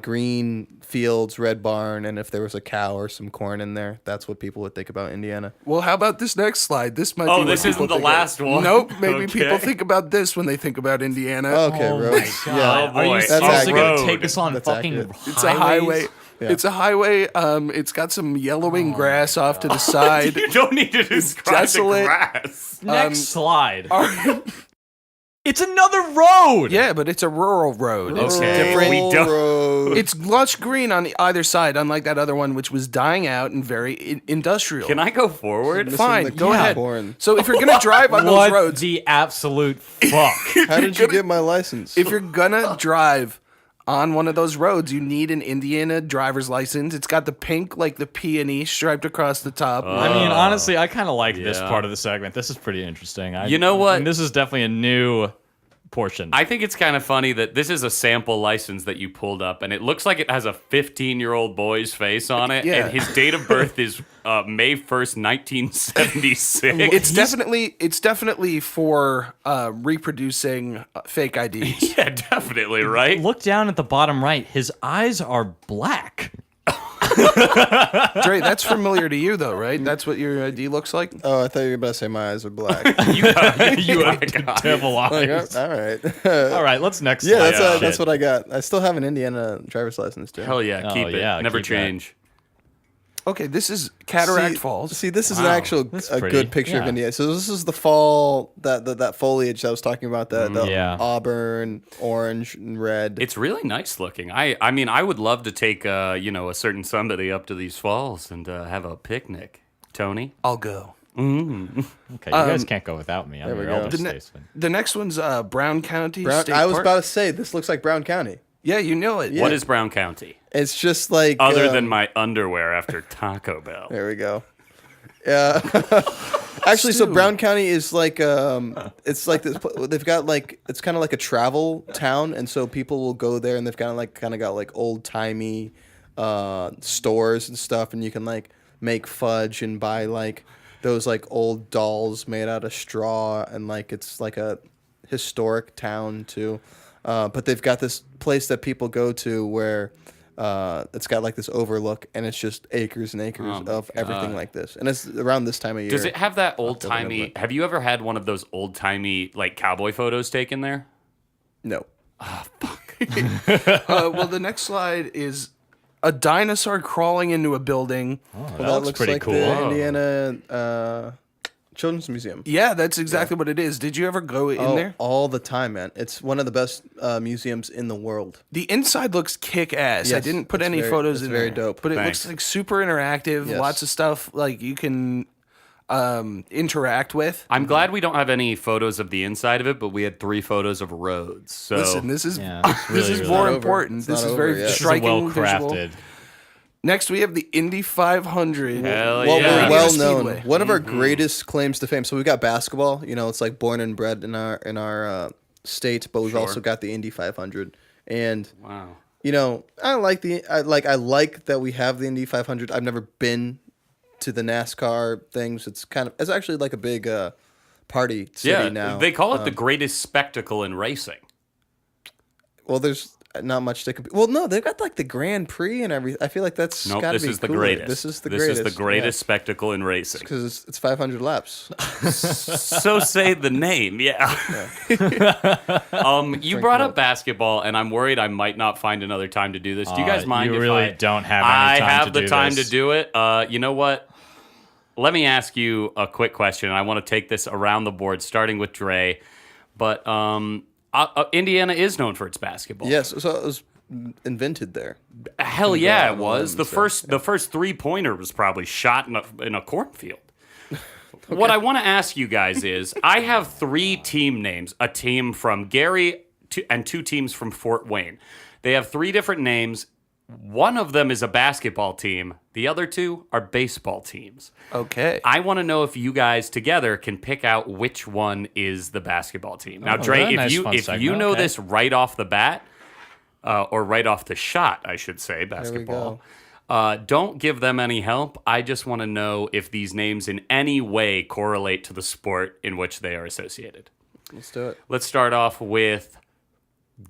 green fields, red barn, and if there was a cow or some corn in there, that's what people would think about Indiana. Well, how about this next slide? This might. Oh, be what this people isn't the think last of. one? Nope. Maybe Okay. people think about this when they think about Indiana. Okay, Oh roads. my Yeah, God. Are you boy. That's seriously accurate. going to Road. take us on That's fucking accurate. It's a highway. Yeah. It's a highway. It's got some yellowing grass off to the side. You don't need to describe desolate. the grass. Next slide. Our- It's another road. yeah, but it's a rural road. It's Okay. different. We don't- Road. It's lush green on the either side, unlike that other one, which was dying out and very industrial. Can I go forward? Missing Fine, the go ahead. corn. So if you're gonna drive on those What roads, the absolute fuck? How did you get my license? if you're gonna drive on one of those roads, you need an Indiana driver's license. It's got the pink, like the peony, striped across the top. I mean, honestly, I kind of like this Yeah. part of the segment. This is pretty interesting. You know what? I mean, this is definitely a new portion. I think it's kind of funny that this is a sample license that you pulled up, and it looks like it has a 15-year-old boy's face on it, Yeah. and his date of birth is May 1st, 1976. It's definitely for reproducing fake IDs. Yeah, definitely, right? Look down at the bottom right. His eyes are black. Dre, that's familiar to you though, right? That's what your ID looks like. Oh, I thought you were about to say my eyes are black. You have Devil Like, eyes. all right. All right, let's next. Yeah, slide. that's Shit. what I got. I still have an Indiana driver's license too. Hell yeah, Oh, keep it. yeah, Never keep that. change. Okay, this is Cataract Falls. See, this is an Wow, actual that's a pretty. good picture of Yeah. Indiana. So this is the fall that foliage that I was talking about. The Yeah. auburn, orange, and red. It's really nice looking. I mean, I would love to take a certain somebody up to these falls and have a picnic. Tony? I'll go. Okay, you guys can't go without me. I'm there we your go. eldest The, ne- statesman. the next one's Brown County Brown, State I was Park. about to say this looks like Brown County. Yeah, you know it. What is Brown County? It's just like Other than my underwear after Taco Bell. There we go. Yeah. Actually, so Stu. Brown County is like it's like this. They've got like it's kind of like a travel town, and so people will go there, and they've kind of got like old timey stores and stuff, and you can like make fudge and buy like those like old dolls made out of straw, and like it's like a historic town too. But they've got this place that people go to where it's got like this overlook, and it's just acres and acres Oh my of everything God. like this. And it's around this time of year. Does it have that old October, timey? November. Have you ever had one of those old timey like cowboy photos taken there? No. Well, the next slide is a dinosaur crawling into a building. That looks pretty like cool. the Indiana Children's Museum. Yeah, that's exactly what it is. Did you ever go in there? All the time, man. It's one of the best museums in the world. The inside looks kick ass. I Yes, didn't put it's any very- photos it's in very there, dope. but it Thanks. looks like super interactive. Yes. Lots of stuff like you can interact with. I'm glad we don't have any photos of the inside of it, but we had 3 photos of roads. So Listen, this is Yeah, it's this really, is really more over. important. It's This not is over very yet. This is a striking. well visual. crafted. Next, we have the Indy 500. Hell Well, yeah. we're well Speedway. known. One of our greatest claims to fame. So we got basketball. You know, it's like born and bred in our state, but we've Sure. also got the Indy 500. And Wow. you know, I like that we have the Indy 500. I've never been to the NASCAR things. It's actually like a big party city Yeah, now. they call it the greatest spectacle in racing. Well, not much to compete. Well, no, they've got like the Grand Prix and everything. I feel like that's Nope, gotta this be is the cooler. greatest. This is the This greatest. is the greatest spectacle in racing. Because it's 500 laps. So say the name, yeah. You brought up basketball, and I'm worried I might not find another time to do this. Do you guys mind You if really I don't have any I time have to the do time this. to do it. You know what? Let me ask you a quick question. I want to take this around the board, starting with Dré. But Indiana is known for its basketball. Yes, so it was invented there. Hell yeah, it was. The Limestone, first 3-pointer was probably shot in a cornfield. What I want to ask you guys is, I have 3 team names: a team from Gary and 2 teams from Fort Wayne. They have 3 different names. One of them is a basketball team. The other 2 are baseball teams. Okay. I want to know if you guys together can pick out which one is the basketball team. Now, Dré, nice, fun if you segment. know Okay. this right off the bat, or right off the shot, I should say, basketball, don't give them any help. I just want to know if these names in any way correlate to the sport in which they are associated. Let's do it. Let's start off with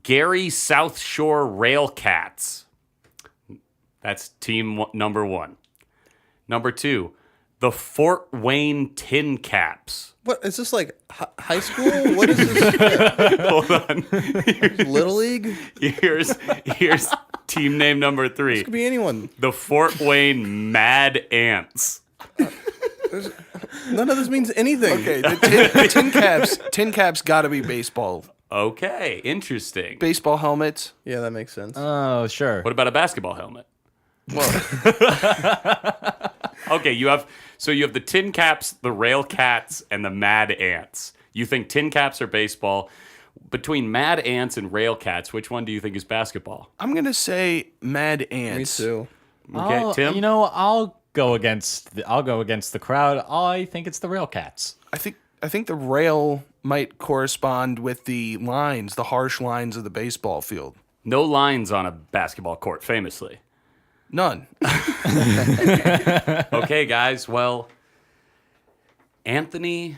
Gary South Shore Railcats. That's team number 1. Number 2, the Fort Wayne Tin Caps. What is this, like high school? What is this? Hold on. Little League? Here's team name number 3, Could be anyone. the Fort Wayne Mad Ants. None of this means anything. Okay, the tin caps got to be baseball. Okay, interesting. Baseball helmets. Yeah, that makes sense. Oh, sure. What about a basketball helmet? Well, Okay, you have the Tin Caps, the Rail Cats, and the Mad Ants. You think Tin Caps are baseball? Between Mad Ants and Rail Cats, which one do you think is basketball? I'm gonna say Mad Me Ants. too. Okay, Tim. You know, I'll go against the crowd. I think it's the Railcats. I think the rail might correspond with the lines, the harsh lines of the baseball field. No lines on a basketball court, famously. None. Okay, guys. Well, Anthony,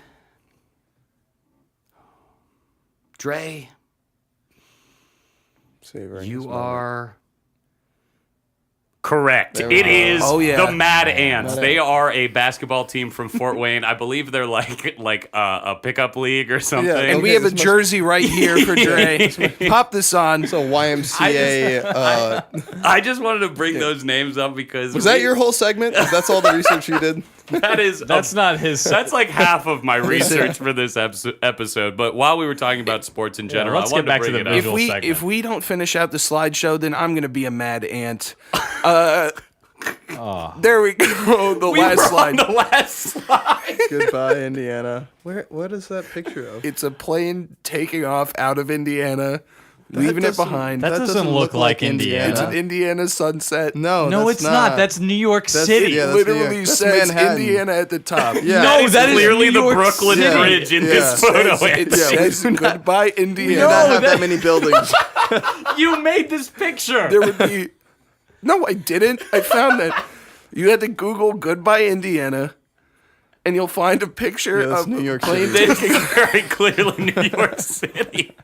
Dré, Savoring you this moment. are correct. There we It go. is Oh, yeah. the Mad Ants. Mad They are a basketball team from Fort Wayne. I believe they're like a pickup league or something. And we Okay, have a this must- jersey right here for Dré. Pop this on. So YMCA. I just wanted to bring those names up because Was that your whole segment? That's all the research you did? That's not his. That's like half of my research for this episode. But while we were talking about sports in general, let's I wanted get back to to bring the it up. visual If segment. we don't finish out the slideshow, then I'm gonna be a mad ant. There we go. The We last were slide. on the last slide. Goodbye, Indiana. What is that picture of? It's a plane taking off out of Indiana, leaving it doesn't- behind. That doesn't look like Indiana. It's an Indiana sunset. No, no, that's it's not. That's New York City. yeah, that's New Literally York. That's says Manhattan. Indiana at the top. Yeah. No, That that is is clearly New the York Brooklyn City. Bridge in Yeah. this photo. It Anthony. says goodbye Indiana. Do not No, have that that- many buildings. You made this picture. There would be. No, I didn't. I found that. You had to Google "Goodbye Indiana," and you'll find a picture Yeah, that's of New York plane City. This is very clearly New York City.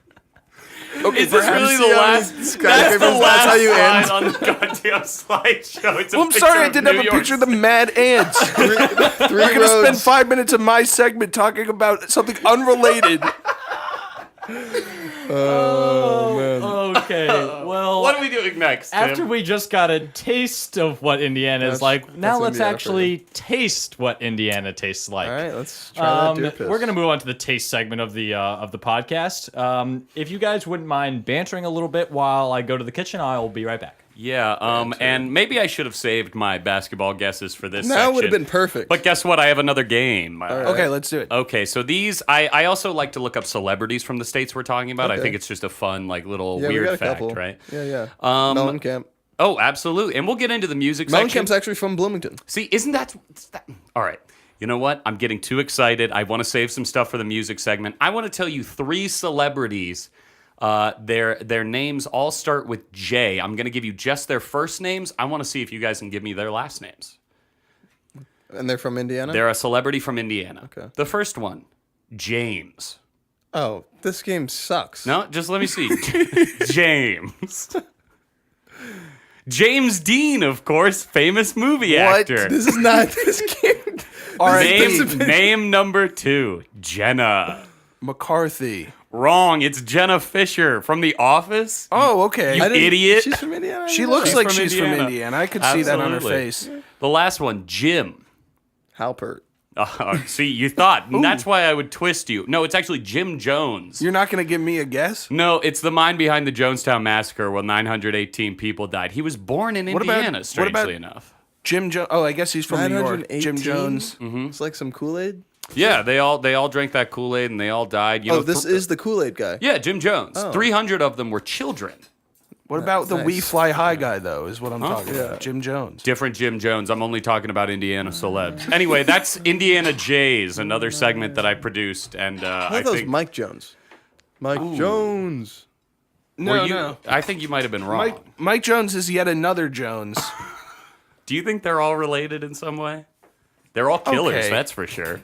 Okay, Is this perhaps- really see the how last? many That's the skyscrapers- last that's how you slide end? on the goddamn slideshow. It's a Well, I'm picture sorry, I of didn't New have a York picture of the mad ants. Three We're gonna spend roads. 5 minutes of my segment talking about something unrelated. Oh man. Okay, well, What are we doing next, Tim? after we just got a taste of what Indiana is like, now that's let's Indiana actually taste what Indiana tastes like. All right, let's try that deer piss. We're gonna move on to the taste segment of the podcast. If you guys wouldn't mind bantering a little bit while I go to the kitchen, I'll be right back. Yeah, and maybe I should have saved my basketball guesses for this That section. would have been perfect. But guess what? I have another game. Okay, let's do it. Okay, so these, I also like to look up celebrities from the states we're talking about. I Okay. think it's just a fun, like, little yeah, we got weird a fact, couple. right? Yeah. Mellencamp. Oh, absolutely. And we'll get into the music section. Mellencamp's actually from Bloomington. See, isn't that... All right. You know what? I'm getting too excited. I want to save some stuff for the music segment. I want to tell you 3 celebrities. Their names all start with J. I'm going to give you just their first names. I want to see if you guys can give me their last names. And they're from Indiana? They're a celebrity from Indiana. Okay. The first one, James. Oh, This game sucks. No, just let me see. James. James Dean, of course, famous movie actor. This is not this game. Name number 2, Jenna. McCarthy. Wrong. It's Jenna Fisher from The Office. Oh, okay. You idiot. She's from Indiana. She looks like she's from Indiana. Indiana. I could see that on her Absolutely. face. The last one, Jim. Halpert. See, you thought. And that's why I would twist you. No, it's actually Jim Jones. You're not going to give me a guess? No, it's the mind behind the Jonestown Massacre where 918 people died. He was born in Indiana, strangely enough. Jim Jones? Oh, I guess he's from New York. Jim Jones. It's like some Kool-Aid. Yeah, they all drank that Kool-Aid and they all died. You know, This is the Kool-Aid guy. Yeah, Jim Jones. Oh. 300 of them were children. What about the Nice. We Fly High guy, though, is what I'm talking about. Jim Jones. Different Jim Jones. I'm only talking about Indiana celebs. Anyway, that's Indiana Jays, another segment that I produced, and I I thought that was think Mike Jones. Mike Jones. No. I think you might have been wrong. Mike Jones is yet another Jones. Do you think they're all related in some way? They're all killers, Okay. that's for sure.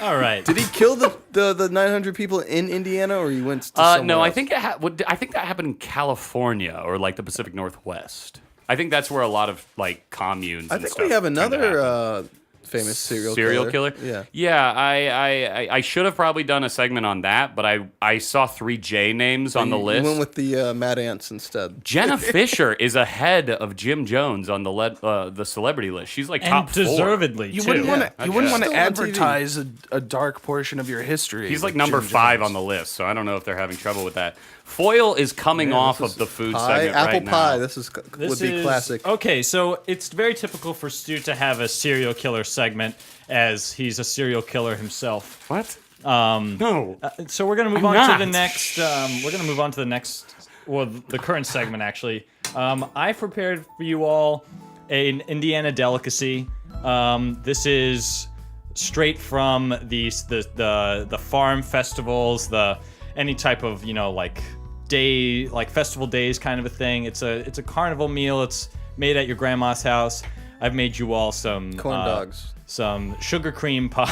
All right. Did he kill the 900 people in Indiana, or he went to somewhere No, I else? think I think that happened in California or like the Pacific Northwest. I think that's where a lot of like communes. I and think stuff we have tend to happen. another famous serial killer. Yeah. I should have probably done a segment on that, but I saw 3 J names on the You list. went with the Mad Ants instead. Jenna Fisher is ahead of Jim Jones on the celebrity list. She's like top And 4. deservedly, You too. wouldn't want to. I You wouldn't guess. want to Still on TV. advertise a dark portion of your history. He's with like number Jim 5 Jones. on the list, so I don't know if they're having trouble with that. Foyle is coming off of the food pie, segment apple right pie. now. This This would be is- classic. Okay, so it's very typical for Stu to have a serial killer segment, as he's a serial killer himself. What? No. So we're gonna move I'm on to the not. next. We're gonna move on to the next. Well, the current segment actually. I prepared for you all an Indiana delicacy. This is straight from the farm festivals, any type of like festival days kind of a thing. It's a carnival meal. It's made at your grandma's house. I've made you all some Corn dogs. some sugar cream pie.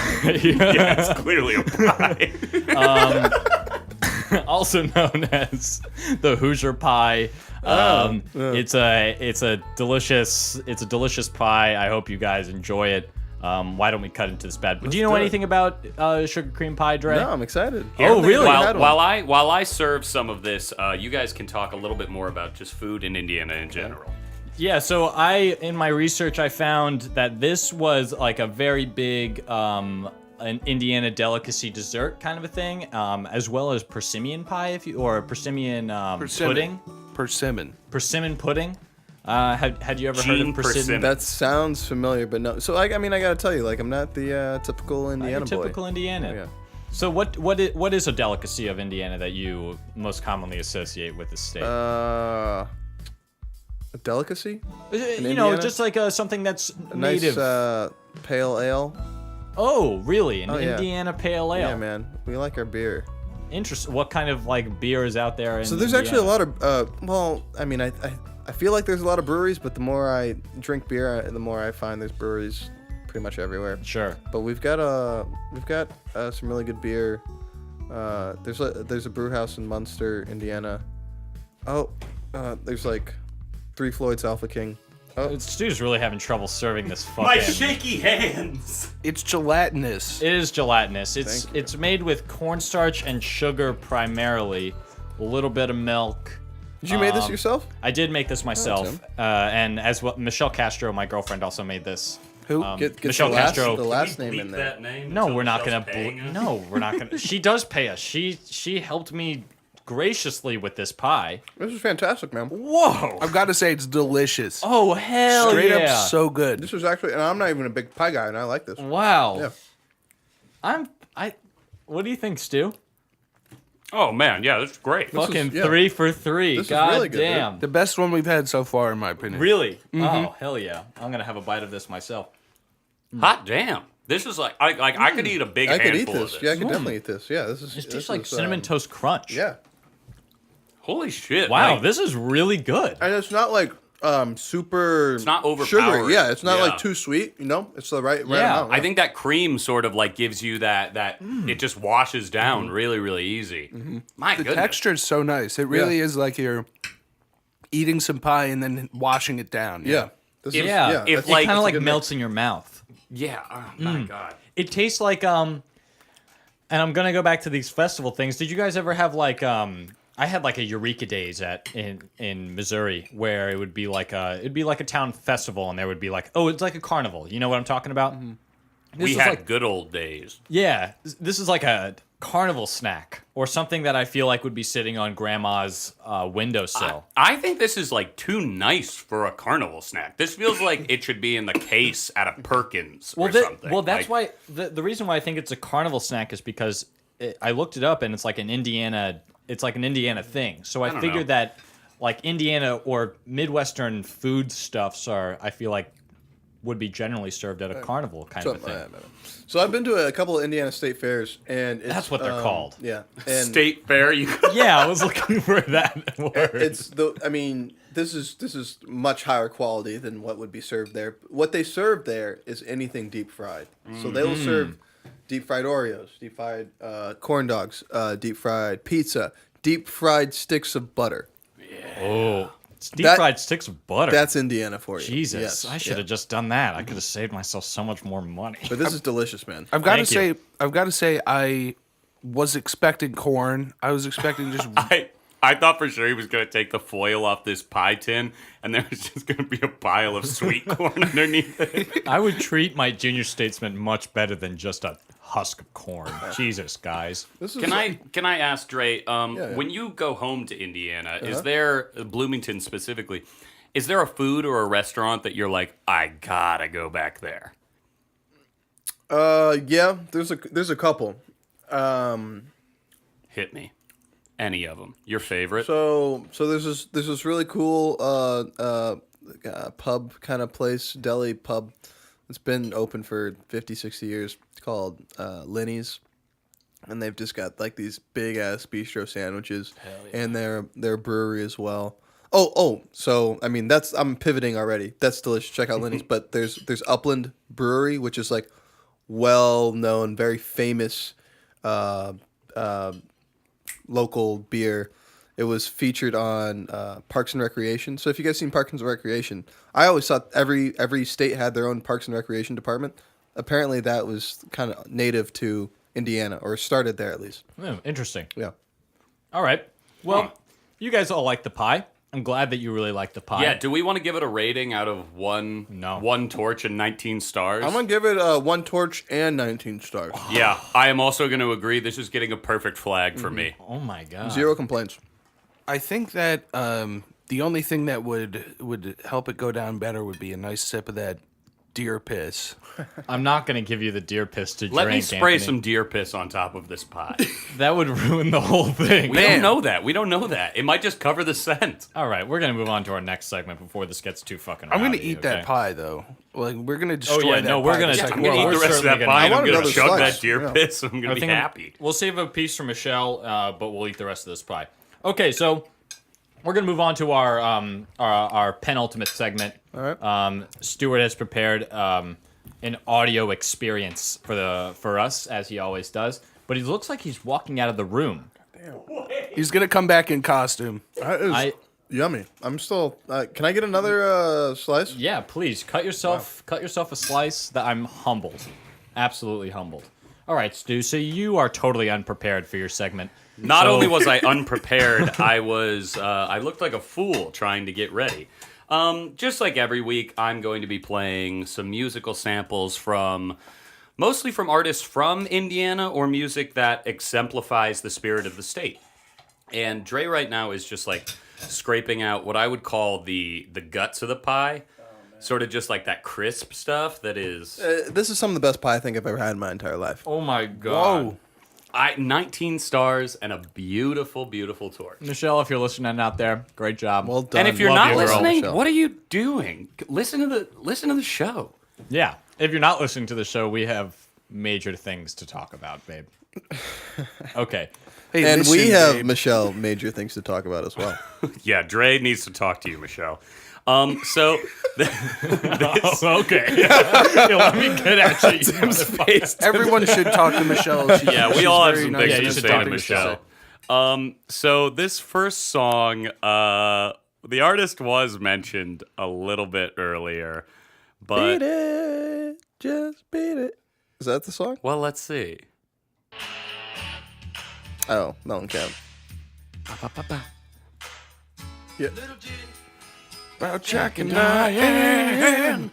Yeah, it's clearly a pie. Also known as the Hoosier pie. It's a delicious pie. I hope you guys enjoy it. Why don't we cut into this bad? Do you know do it. anything about sugar cream pie, Dre? No, I'm excited. Oh, really? While I serve some of this, you guys can talk a little bit more about just food in Indiana in general. Yeah, so in my research, I found that this was like a very big an Indiana delicacy dessert kind of a thing, as well as persimmon pie, or persimmon pudding. Persimmon pudding. Had you ever heard Gene of persimmon? persimmon. That sounds familiar, but no. So I gotta tell you, I'm not the typical Indiana boy. Typical Indiana. Yeah. So what is a delicacy of Indiana that you most commonly associate with the state? A delicacy? Indiana? Just like something that's A nice native. pale ale. Oh, really? An yeah. Indiana pale ale. Yeah, man. We like our beer. Interesting. What kind of beer is out there? So there's actually a lot of. I feel like there's a lot of breweries, but the more I drink beer, the more I find there's breweries pretty much everywhere. Sure. But we've got some really good beer. There's a brew house in Munster, Indiana. There's like 3 Floyd's Alpha King. Stu's really having trouble serving this fucking. My shaky hands. It's gelatinous. It is gelatinous. Thank you. It's made with cornstarch and sugar primarily, a little bit of milk. Did you make this yourself? I did make this myself, Tim. And as well, Michelle Castro, my girlfriend, also made this. Who? Get Michelle the last last Can we name in beep there. that name No, until we're not Michelle's gonna. paying us? No, we're not gonna. She does pay us. She helped me graciously with this pie. This is fantastic, man. Whoa! I've got to say, it's delicious. Oh hell Straight yeah! up so good. This is actually, and I'm not even a big pie guy, and I like this. Wow. Yeah. What do you think, Stu? Oh man, yeah, that's great. Fucking yeah. 3 for 3. This is God really good, dude. damn. The best one we've had so far, in my opinion. Really? Oh hell yeah! I'm gonna have a bite of this myself. Hot damn. This is like I could eat a big I could handful eat of this. this. Yeah, I could definitely eat this. Yeah, this is. It tastes this like is, cinnamon toast crunch. Yeah, Holy shit. Wow, like, this is really good. and it's not like super. It's not overpowering. Sugary. Yeah, it's not Yeah. like too sweet. You know, it's the right Yeah, amount. I think that cream sort of like gives you that it just washes down really, really easy. My The goodness. texture is so nice. It really is like you're eating some pie and then washing it down. Yeah. This is, Yeah. If, that's- like- It kind that's of a like good melts in your mouth. Yeah. Oh, my God. It tastes like and I'm gonna go back to these festival things. Did you guys ever have like I had like a Eureka Days in Missouri where it would be like it'd be like a town festival and there would be like, oh, it's like a carnival. You know what I'm talking about? This We is had like, good old days. yeah, this is like a carnival snack or something that I feel like would be sitting on grandma's windowsill. I think this is like too nice for a carnival snack. This feels like it should be in the case at a Perkins or something. Well, that's Like, why the reason why I think it's a carnival snack is because I looked it up and it's like an Indiana thing. So I don't figured know. that like Indiana or Midwestern food stuffs I feel like would be generally served at a carnival kind of a thing. So I've been to a couple of Indiana State fairs, and it's, That's what they're called. Yeah, and State Fair. Yeah, I was looking for that word. it's the. I mean, this is much higher quality than what would be served there. What they serve there is anything deep fried. So they will serve deep fried Oreos, deep fried corn dogs, deep fried pizza, deep fried sticks of butter. Oh, it's deep That- fried sticks of butter. That's Indiana for you. Jesus, Yes, I should have just done that. I could have saved myself so much more money. But this is delicious, man. I've got to Thank you. say, I was expecting corn. I was expecting just I thought for sure he was going to take the foil off this pie tin, and there was just going to be a pile of sweet corn underneath it. I would treat my junior statesman much better than just a husk of corn. Jesus, guys. This is Can I ask Dré? yeah. When you go home to Indiana, is there Bloomington specifically? Is there a food or a restaurant that you're like, I gotta go back there? Yeah, there's a couple. Hit me. Any of them. Your favorite? So there's this really cool pub kind of place, deli pub. It's been open for 50, 60 years. It's called Lenny's, and they've just got like these big ass bistro sandwiches, and their brewery as well. So I mean I'm pivoting already. That's delicious. Check out Lenny's. But there's Upland Brewery, which is like well known, very famous local beer. It was featured on Parks and Recreation. So if you guys seen Parks and Recreation, I always thought every state had their own Parks and Recreation department. Apparently that was kind of native to Indiana, or started there at least. Oh, interesting. Yeah. All right. Well, you guys all like the pie. I'm glad that you really like the pie. Yeah, do we want to give it a rating out of one torch and 19 stars? I'm going to give it 1 torch and 19 stars. Yeah, I am also going to agree. This is getting a perfect flag for me. Oh my god. 0 complaints. I think that the only thing that would help it go down better would be a nice sip of that deer piss. I'm not going to give you the deer piss to Let drink, me spray Anthony. some deer piss on top of this pie. That would ruin the whole thing. We don't know that. We don't know that. It might just cover the scent. All right, we're going to move on to our next segment before this gets too fucking I'm rowdy, gonna eat okay? that pie though. Like we're gonna destroy yeah, that. no, we're pie gonna- the yeah, second I'm going to we're eat the all- rest of that certainly pie and gonna- I'm going I to want chug another that slice. deer Yeah. piss. I'm going I to be think happy. we'll save a piece for Michelle, but we'll eat the rest of this pie. Okay, so we're gonna move on to our penultimate segment. All right. Stuart has prepared an audio experience for us, as he always does. But he looks like he's walking out of the room. He's gonna come back in costume. That is yummy. I'm still... can I get another slice? Yeah, please cut yourself a slice. That I'm humbled, absolutely humbled. All right, Stu. So you are totally unprepared for your segment. Not So- only was I unprepared, I looked like a fool trying to get ready. Just like every week, I'm going to be playing some musical samples mostly from artists from Indiana or music that exemplifies the spirit of the state. And Dré right now is just like scraping out what I would call the guts of the pie. Sort of just like that crisp stuff that is... This is some of the best pie I think I've ever had in my entire life. Oh my god. Whoa. 19 stars and a beautiful, beautiful torch. Michelle, if you're listening out there, great job. Well done. And if you're Love not you, girl. listening, Michelle. what are you doing? Listen to the show. Yeah. If you're not listening to the show, we have major things to talk about, babe. Okay. Hey, And listen, we have, babe. Michelle, major things to talk about as well. Yeah, Dré needs to talk to you, Michelle. So Okay. Let me get at you. Tim's face. Everyone should talk to Michelle. Yeah, we she's all have very some nice things you to should say talk to to Michelle. So this first song, the artist was mentioned a little bit earlier, but Beat it, just beat it. Is that the song? well, let's see. Oh, Mellencamp. Yeah. About Jack and Diane,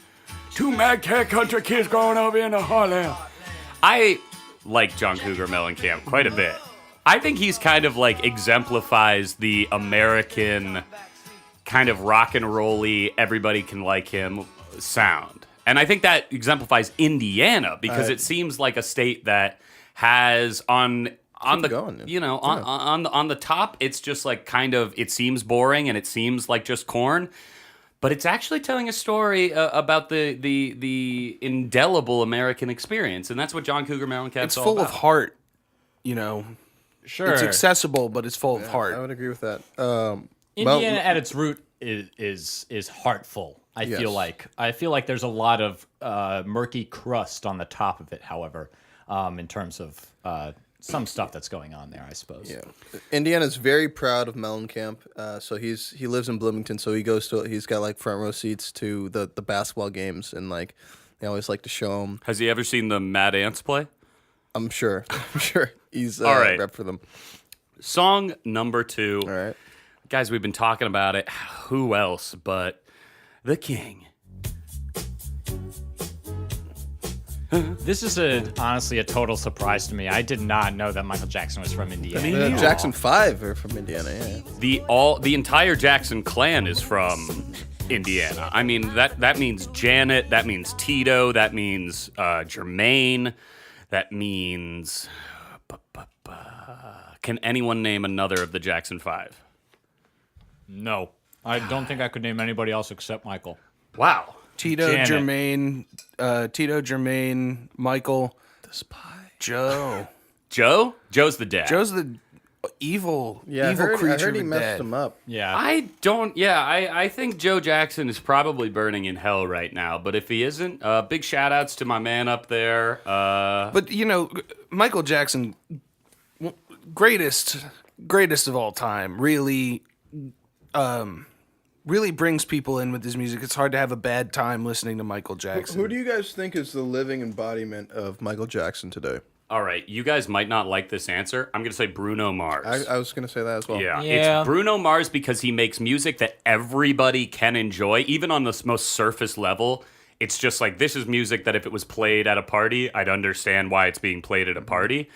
two mad cat country kids growing up in the Harlem. I like John Cougar Mellencamp quite a bit. I think he's kind of like exemplifies the American kind of rock and rolly, everybody can like him sound. And I think that exemplifies Indiana because it seems like a state that has on the going. on the top, it's just like kind of, it seems boring and it seems like just corn, but it's actually telling a story about the indelible American experience, and that's what John Cougar Mellencamp's It's all full about. of heart, you know. Sure. It's accessible, but it's full of heart. I would agree with that. Indiana at its root is heartful. I Yes. feel like there's a lot of murky crust on the top of it. However, in terms of some stuff that's going on there, I suppose. Yeah, Indiana's very proud of Mellencamp. So he lives in Bloomington, so he's got like front row seats to the basketball games, and like they always like to show him. Has he ever seen the Mad Ants play? I'm sure he's All right. rep for them. Song number 2. All right. Guys, we've been talking about it. Who else but the King? This is honestly a total surprise to me. I did not know that Michael Jackson was from Indiana. The Jackson 5 are from Indiana. Yeah. The entire Jackson clan is from Indiana. I mean, that means Janet, that means Tito, that means Jermaine, that means... Can anyone name another of the Jackson 5? No, I don't think I could name anybody else except Michael. Wow. Tito, Janet. Jermaine, Michael, The Spy. Joe. Joe? Joe's the dad. Joe's the evil Yeah, creature. I heard he with messed dad. him up. Yeah. I think Joe Jackson is probably burning in hell right now, but if he isn't, big shout outs to my man up there. But you know, Michael Jackson, greatest of all time. Really brings people in with his music. It's hard to have a bad time listening to Michael Jackson. Who do you guys think is the living embodiment of Michael Jackson today? All right, you guys might not like this answer. I'm going to say Bruno Mars. I was going to say that as well. Yeah, Yeah. it's Bruno Mars because he makes music that everybody can enjoy, even on the most surface level. It's just like, this is music that if it was played at a party, I'd understand why it's being played at a party.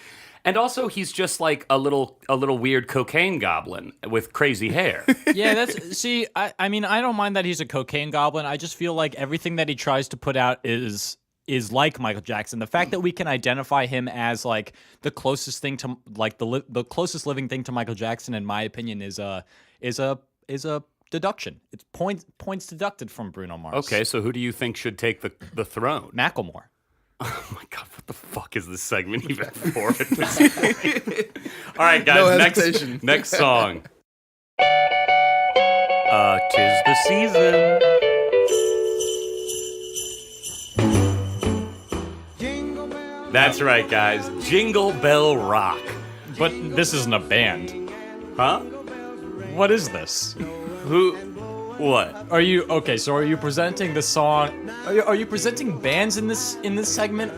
And also, he's just like a little weird cocaine goblin with crazy hair. Yeah, I mean, I don't mind that he's a cocaine goblin. I just feel like everything that he tries to put out is like Michael Jackson. The fact that we can identify him as like the closest thing to like the closest living thing to Michael Jackson, in my opinion, is a deduction. It's points deducted from Bruno Mars. Okay, so who do you think should take the throne? Macklemore. Oh my god, what the fuck is this segment even for at this point? All right, guys, No hesitation. next song. Tis the season. That's right, guys. Jingle Bell Rock. But this isn't a band. Huh? What is this? Who? What? Are you okay? So are you presenting the song? Are you presenting bands in this segment?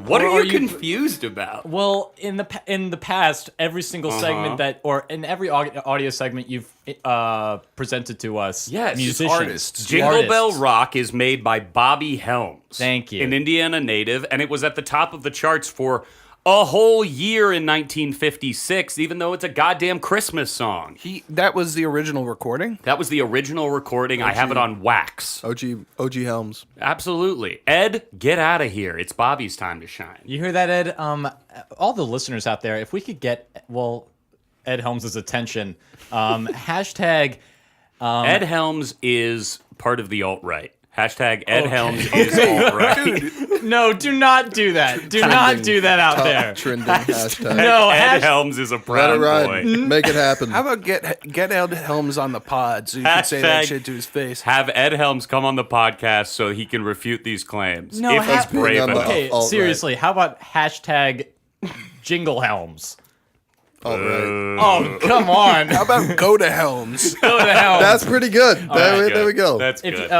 What Or are you confused about? Well, in the past, every single segment or in every audio segment you've presented to us, Yes, musicians, artists. Jingle Bell Rock is made by Bobby Helms. Thank you. An Indiana native, and it was at the top of the charts for a whole year in 1956, even though it's a goddamn Christmas song. That was the original recording? That was the original recording. I have it on wax. OG Helms. Absolutely. Ed, get out of here. It's Bobby's time to shine. You hear that, Ed? All the listeners out there, if we could get Ed Helms' attention, hashtag. Ed Helms is part of the alt-right. Hashtag Ed Helms is all right. No, do not do that. Do not do that out there. Trending hashtag. No, Ed Helms is a Let it proud ride. boy. Make it happen. How about get Ed Helms on the pod so you can say that Hashtag- shit to his face? Have Ed Helms come on the podcast so he can refute these claims. No, if he's ha- brave Being on the- enough. Okay, alt-right. seriously, how about hashtag Jingle Helms? All right. Oh, come on. How about go to Helms? Go to Helms. That's pretty good. There we go. That's If, good.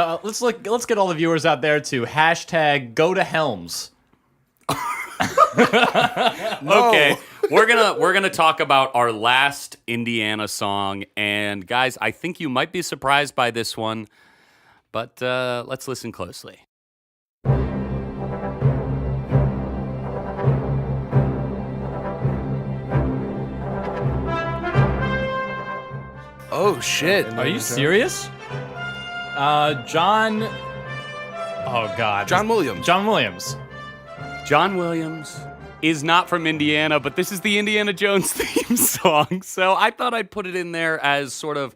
let's get all the viewers out there to hashtag go to Helms. Okay, we're gonna talk about our last Indiana song, and guys, I think you might be surprised by this one, but let's listen closely. Oh shit! Are you serious? John. Oh God. John Williams. John Williams. John Williams is not from Indiana, but this is the Indiana Jones theme song, so I thought I'd put it in there as sort of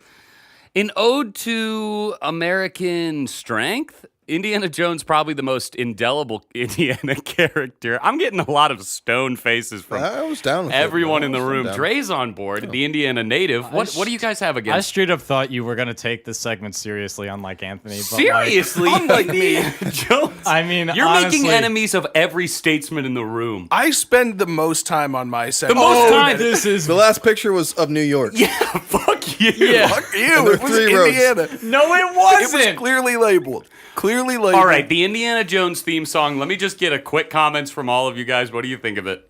an ode to American strength. Indiana Jones, probably the most indelible Indiana character. I'm getting a lot of stone faces from I was down with it. everyone I in the was room. down. Dre's on board, the Indiana native. What do you guys have I against? straight up thought you were gonna take this segment seriously, unlike Anthony. But Seriously, Unlike me. Jones. I mean, You're honestly, making enemies of every statesman in the room. I spend the most time on my set. The most time. This is The last picture was of New York. Yeah, fuck you. yeah. Fuck you! there It was are 3 rows. Indiana. No, it It wasn't. was clearly labeled. Clearly labeled. All right, the Indiana Jones theme song. Let me just get a quick comments from all of you guys. What do you think of it?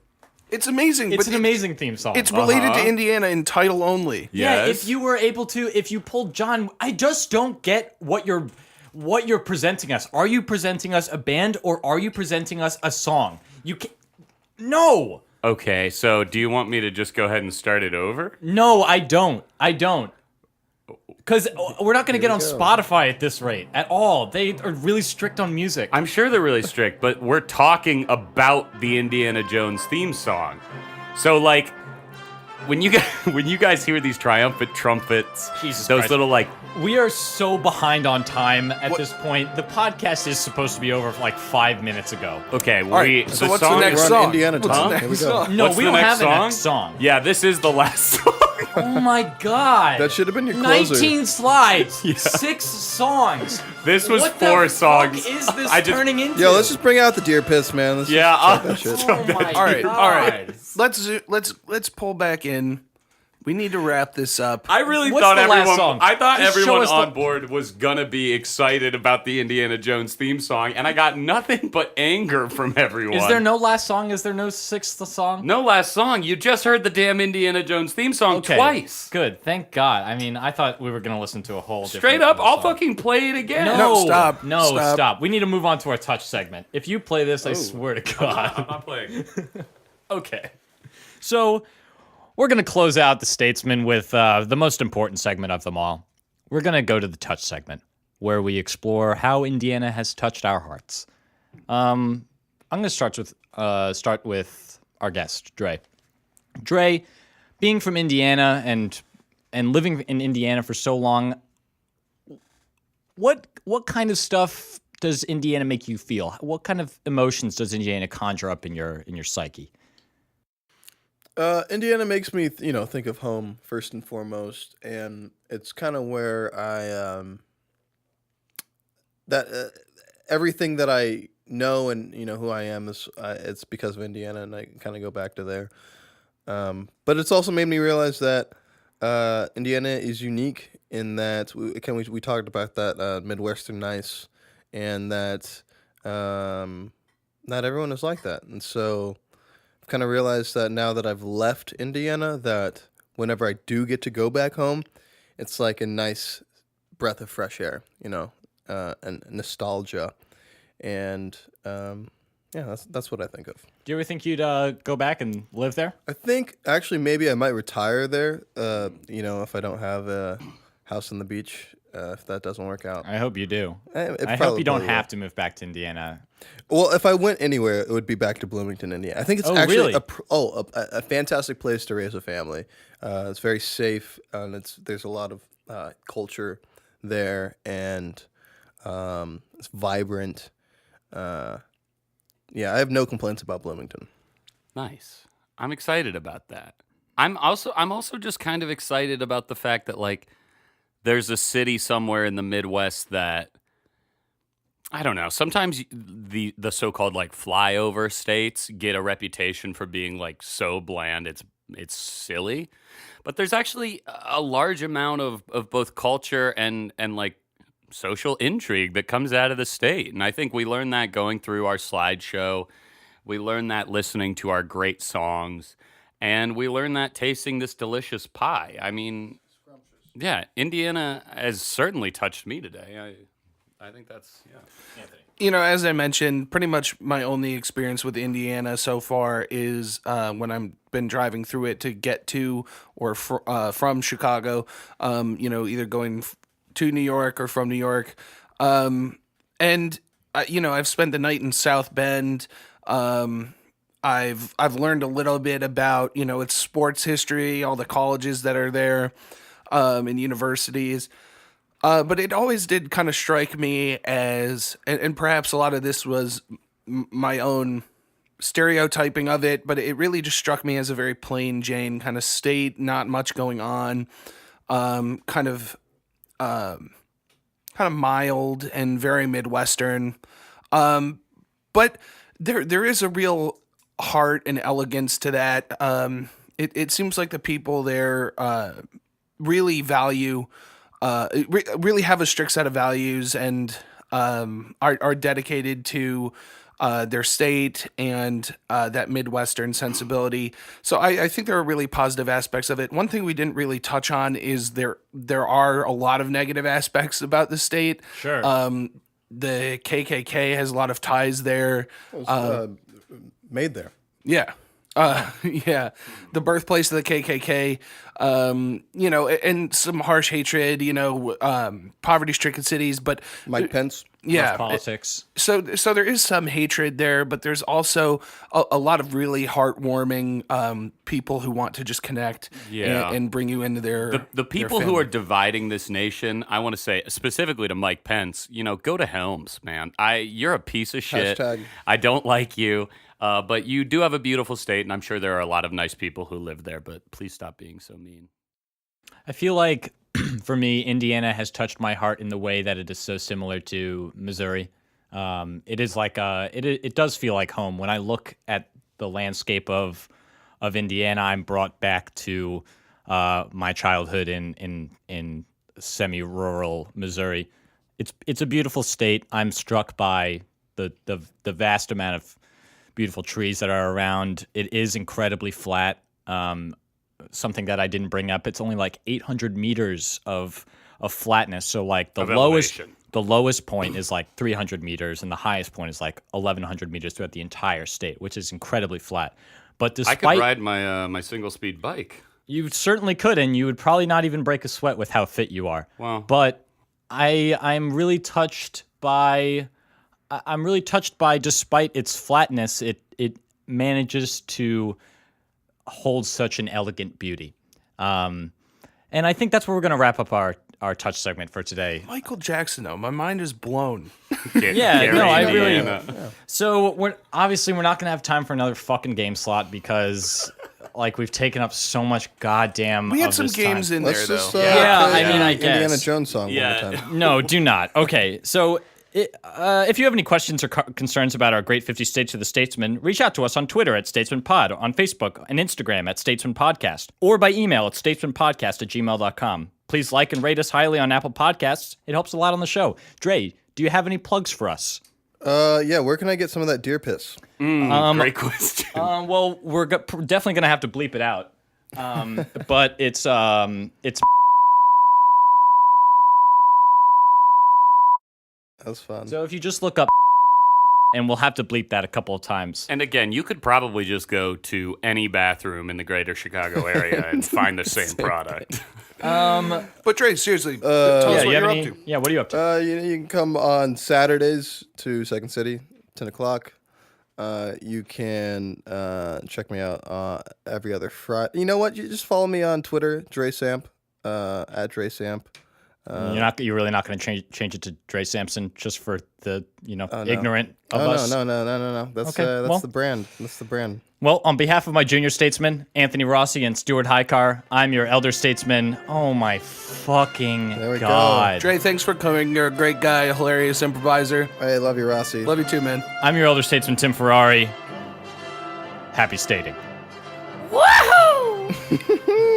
It's amazing. It's but an amazing theme song. It's related to Indiana in title only. Yeah, Yes. if you were able to, if you pulled John, I just don't get what you're presenting us. Are you presenting us a band or are you presenting us a song? You can No. Okay, so do you want me to just go ahead and start it over? No, I don't. Because we're not going to get on go. Spotify at this rate at all. They are really strict on music. I'm sure they're really strict, but we're talking about the Indiana Jones theme song. So, like, when you guys hear these triumphant trumpets, Jesus those Christ. little, like, We are so behind on time at this point. The podcast is supposed to be over like 5 minutes ago. okay, All right, so what's the song next We're on song? Indiana What's time. the Here we next go. song? No, What's we the don't next have a song? next song. Yeah, this is the last song. Oh my God. That should have been your closer. 19 slides, 6 songs. This was What 4 the songs. fuck is this I just- turning into? Yo, let's just bring out the deer piss, man. Let's Yeah, just chop that shit. Oh my All right, God. all right. Let's pull back in. We need to wrap this up. I really What's thought the last everyone. song? I thought Just show everyone us the- on board was gonna be excited about the Indiana Jones theme song, and I got nothing but anger from everyone. Is there no last song? Is there no 6th song? no last song? You just heard the damn Indiana Jones theme song Okay, twice. Good. Thank God. I mean, I thought we were gonna listen to a whole Straight different up, I'll song. fucking play it again. No, No, stop. No, Stop. stop. We need to move on to our touch segment. If you play this, I swear to God. I'm not playing. Okay. So, we're going to close out the Statesman with the most important segment of them all. We're going to go to the touch segment, where we explore how Indiana has touched our hearts. I'm going to start with our guest, Dré. Dré, being from Indiana and living in Indiana for so long, what kind of stuff does Indiana make you feel? What kind of emotions does Indiana conjure up in your psyche? Indiana makes me, think of home first and foremost, and it's kind of where I everything that I know and who I am is it's because of Indiana, and I kind of go back to there. But it's also made me realize that Indiana is unique in that we talked about that Midwestern nice, and that not everyone is like that, and so. Kind of realized that now that I've left Indiana, that whenever I do get to go back home, it's like a nice breath of fresh air, and nostalgia, and that's what I think of. Do you ever think you'd go back and live there? I think actually maybe I might retire there, if I don't have a house on the beach, if that doesn't work out. I hope you do. It I hope you don't probably have will. to move back to Indiana. Well, if I went anywhere, it would be back to Bloomington, Indiana. I think it's Oh, actually really? a fantastic place to raise a family. It's very safe, and there's a lot of culture there, and It's vibrant. Yeah, I have no complaints about Bloomington. Nice. I'm excited about that. I'm also just kind of excited about the fact that like there's a city somewhere in the Midwest that I don't know. Sometimes the so-called like flyover states get a reputation for being like so bland it's silly. But there's actually a large amount of both culture and like social intrigue that comes out of the state. And I think we learned that going through our slideshow. We learned that listening to our great songs. And we learned that tasting this delicious pie. I mean, yeah, Indiana has certainly touched me today. I think that's, yeah. Anthony. You know, as I mentioned, pretty much my only experience with Indiana so far is when I've been driving through it to get to or from Chicago, either going to New York or from New York. I've spent the night in South Bend. I've learned a little bit about, its sports history, all the colleges that are there, and universities. But it always did kind of strike me as, and perhaps a lot of this was my own stereotyping of it, but it really just struck me as a very plain Jane kind of state, not much going on, kind of mild and very Midwestern. But there is a real heart and elegance to that. It seems like the people there really value, really have a strict set of values and are dedicated to their state and that Midwestern sensibility. So I think there are really positive aspects of it. One thing we didn't really touch on is there are a lot of negative aspects about the state. Sure. The KKK has a lot of ties there. Made there. Yeah. Yeah. The birthplace of the KKK, and some harsh hatred, poverty-stricken cities, but Mike Pence. yeah, Politics. So there is some hatred there, but there's also a lot of really heartwarming people who want to just connect and bring you into their The people who are dividing this nation, I want to say specifically to Mike Pence, go to Helms, man. You're a piece of shit. Hashtag. I don't like you. But you do have a beautiful state, and I'm sure there are a lot of nice people who live there, but please stop being so mean. I feel like, for me, Indiana has touched my heart in the way that it is so similar to Missouri. It is like it does feel like home. When I look at the landscape of Indiana, I'm brought back to my childhood in semi-rural Missouri. It's a beautiful state. I'm struck by the vast amount of beautiful trees that are around. It is incredibly flat. Something that I didn't bring up. It's only like 800 meters of flatness. So like the lowest point is like 300 meters, and the highest point is like 1,100 meters throughout the entire state, which is incredibly flat. But despite, I could ride my single speed bike. You certainly could, and you would probably not even break a sweat with how fit you are. Wow. But I'm really touched by. Despite its flatness, it manages to hold such an elegant beauty. And I think that's where we're going to wrap up our touch segment for today. Michael Jackson, though, my mind is blown. I really. So we're not going to have time for another fucking game slot because, like, we've taken up so much goddamn. We had of some this games time. in Let's there, just, though. I guess Indiana Jones song one more time. No, do not. Okay, so. If you have any questions or concerns about our great 50 states of the Statesman, reach out to us on Twitter at StatesmanPod, on Facebook and Instagram at StatesmanPodcast, or by email at statesmanpodcast@gmail.com. Please like and rate us highly on Apple Podcasts. It helps a lot on the show. Dre, do you have any plugs for us? Yeah, where can I get some of that deer piss? Great question. Well, we're definitely going to have to bleep it out. But it's That's fun. So if you just look up, and we'll have to bleep that a couple of times. And again, you could probably just go to any bathroom in the greater Chicago area and find the same product. But Dre, seriously, tell us what you're up to. Yeah, what are you up to? You can come on Saturdays to Second City, 10 o'clock. You can check me out every other Friday. You know what? You just follow me on Twitter, Dré Samp, at Dré Samp. You're really not going to change it to Dré Sampson just for the no. ignorant of Oh, us. No. That's Okay, well- the brand. That's the brand. Well, on behalf of my junior statesmen, Anthony Rossi and Stuart Hicar, I'm your elder statesman. Oh my fucking There we go. god! Dre, thanks for coming. You're a great guy, a hilarious improviser. Hey, love you, Rossi. Love you too, man. I'm your elder statesman, Tim Ferrari. Happy stating.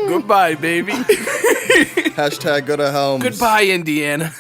Goodbye, baby. Hashtag go to Helms. Goodbye, Indiana.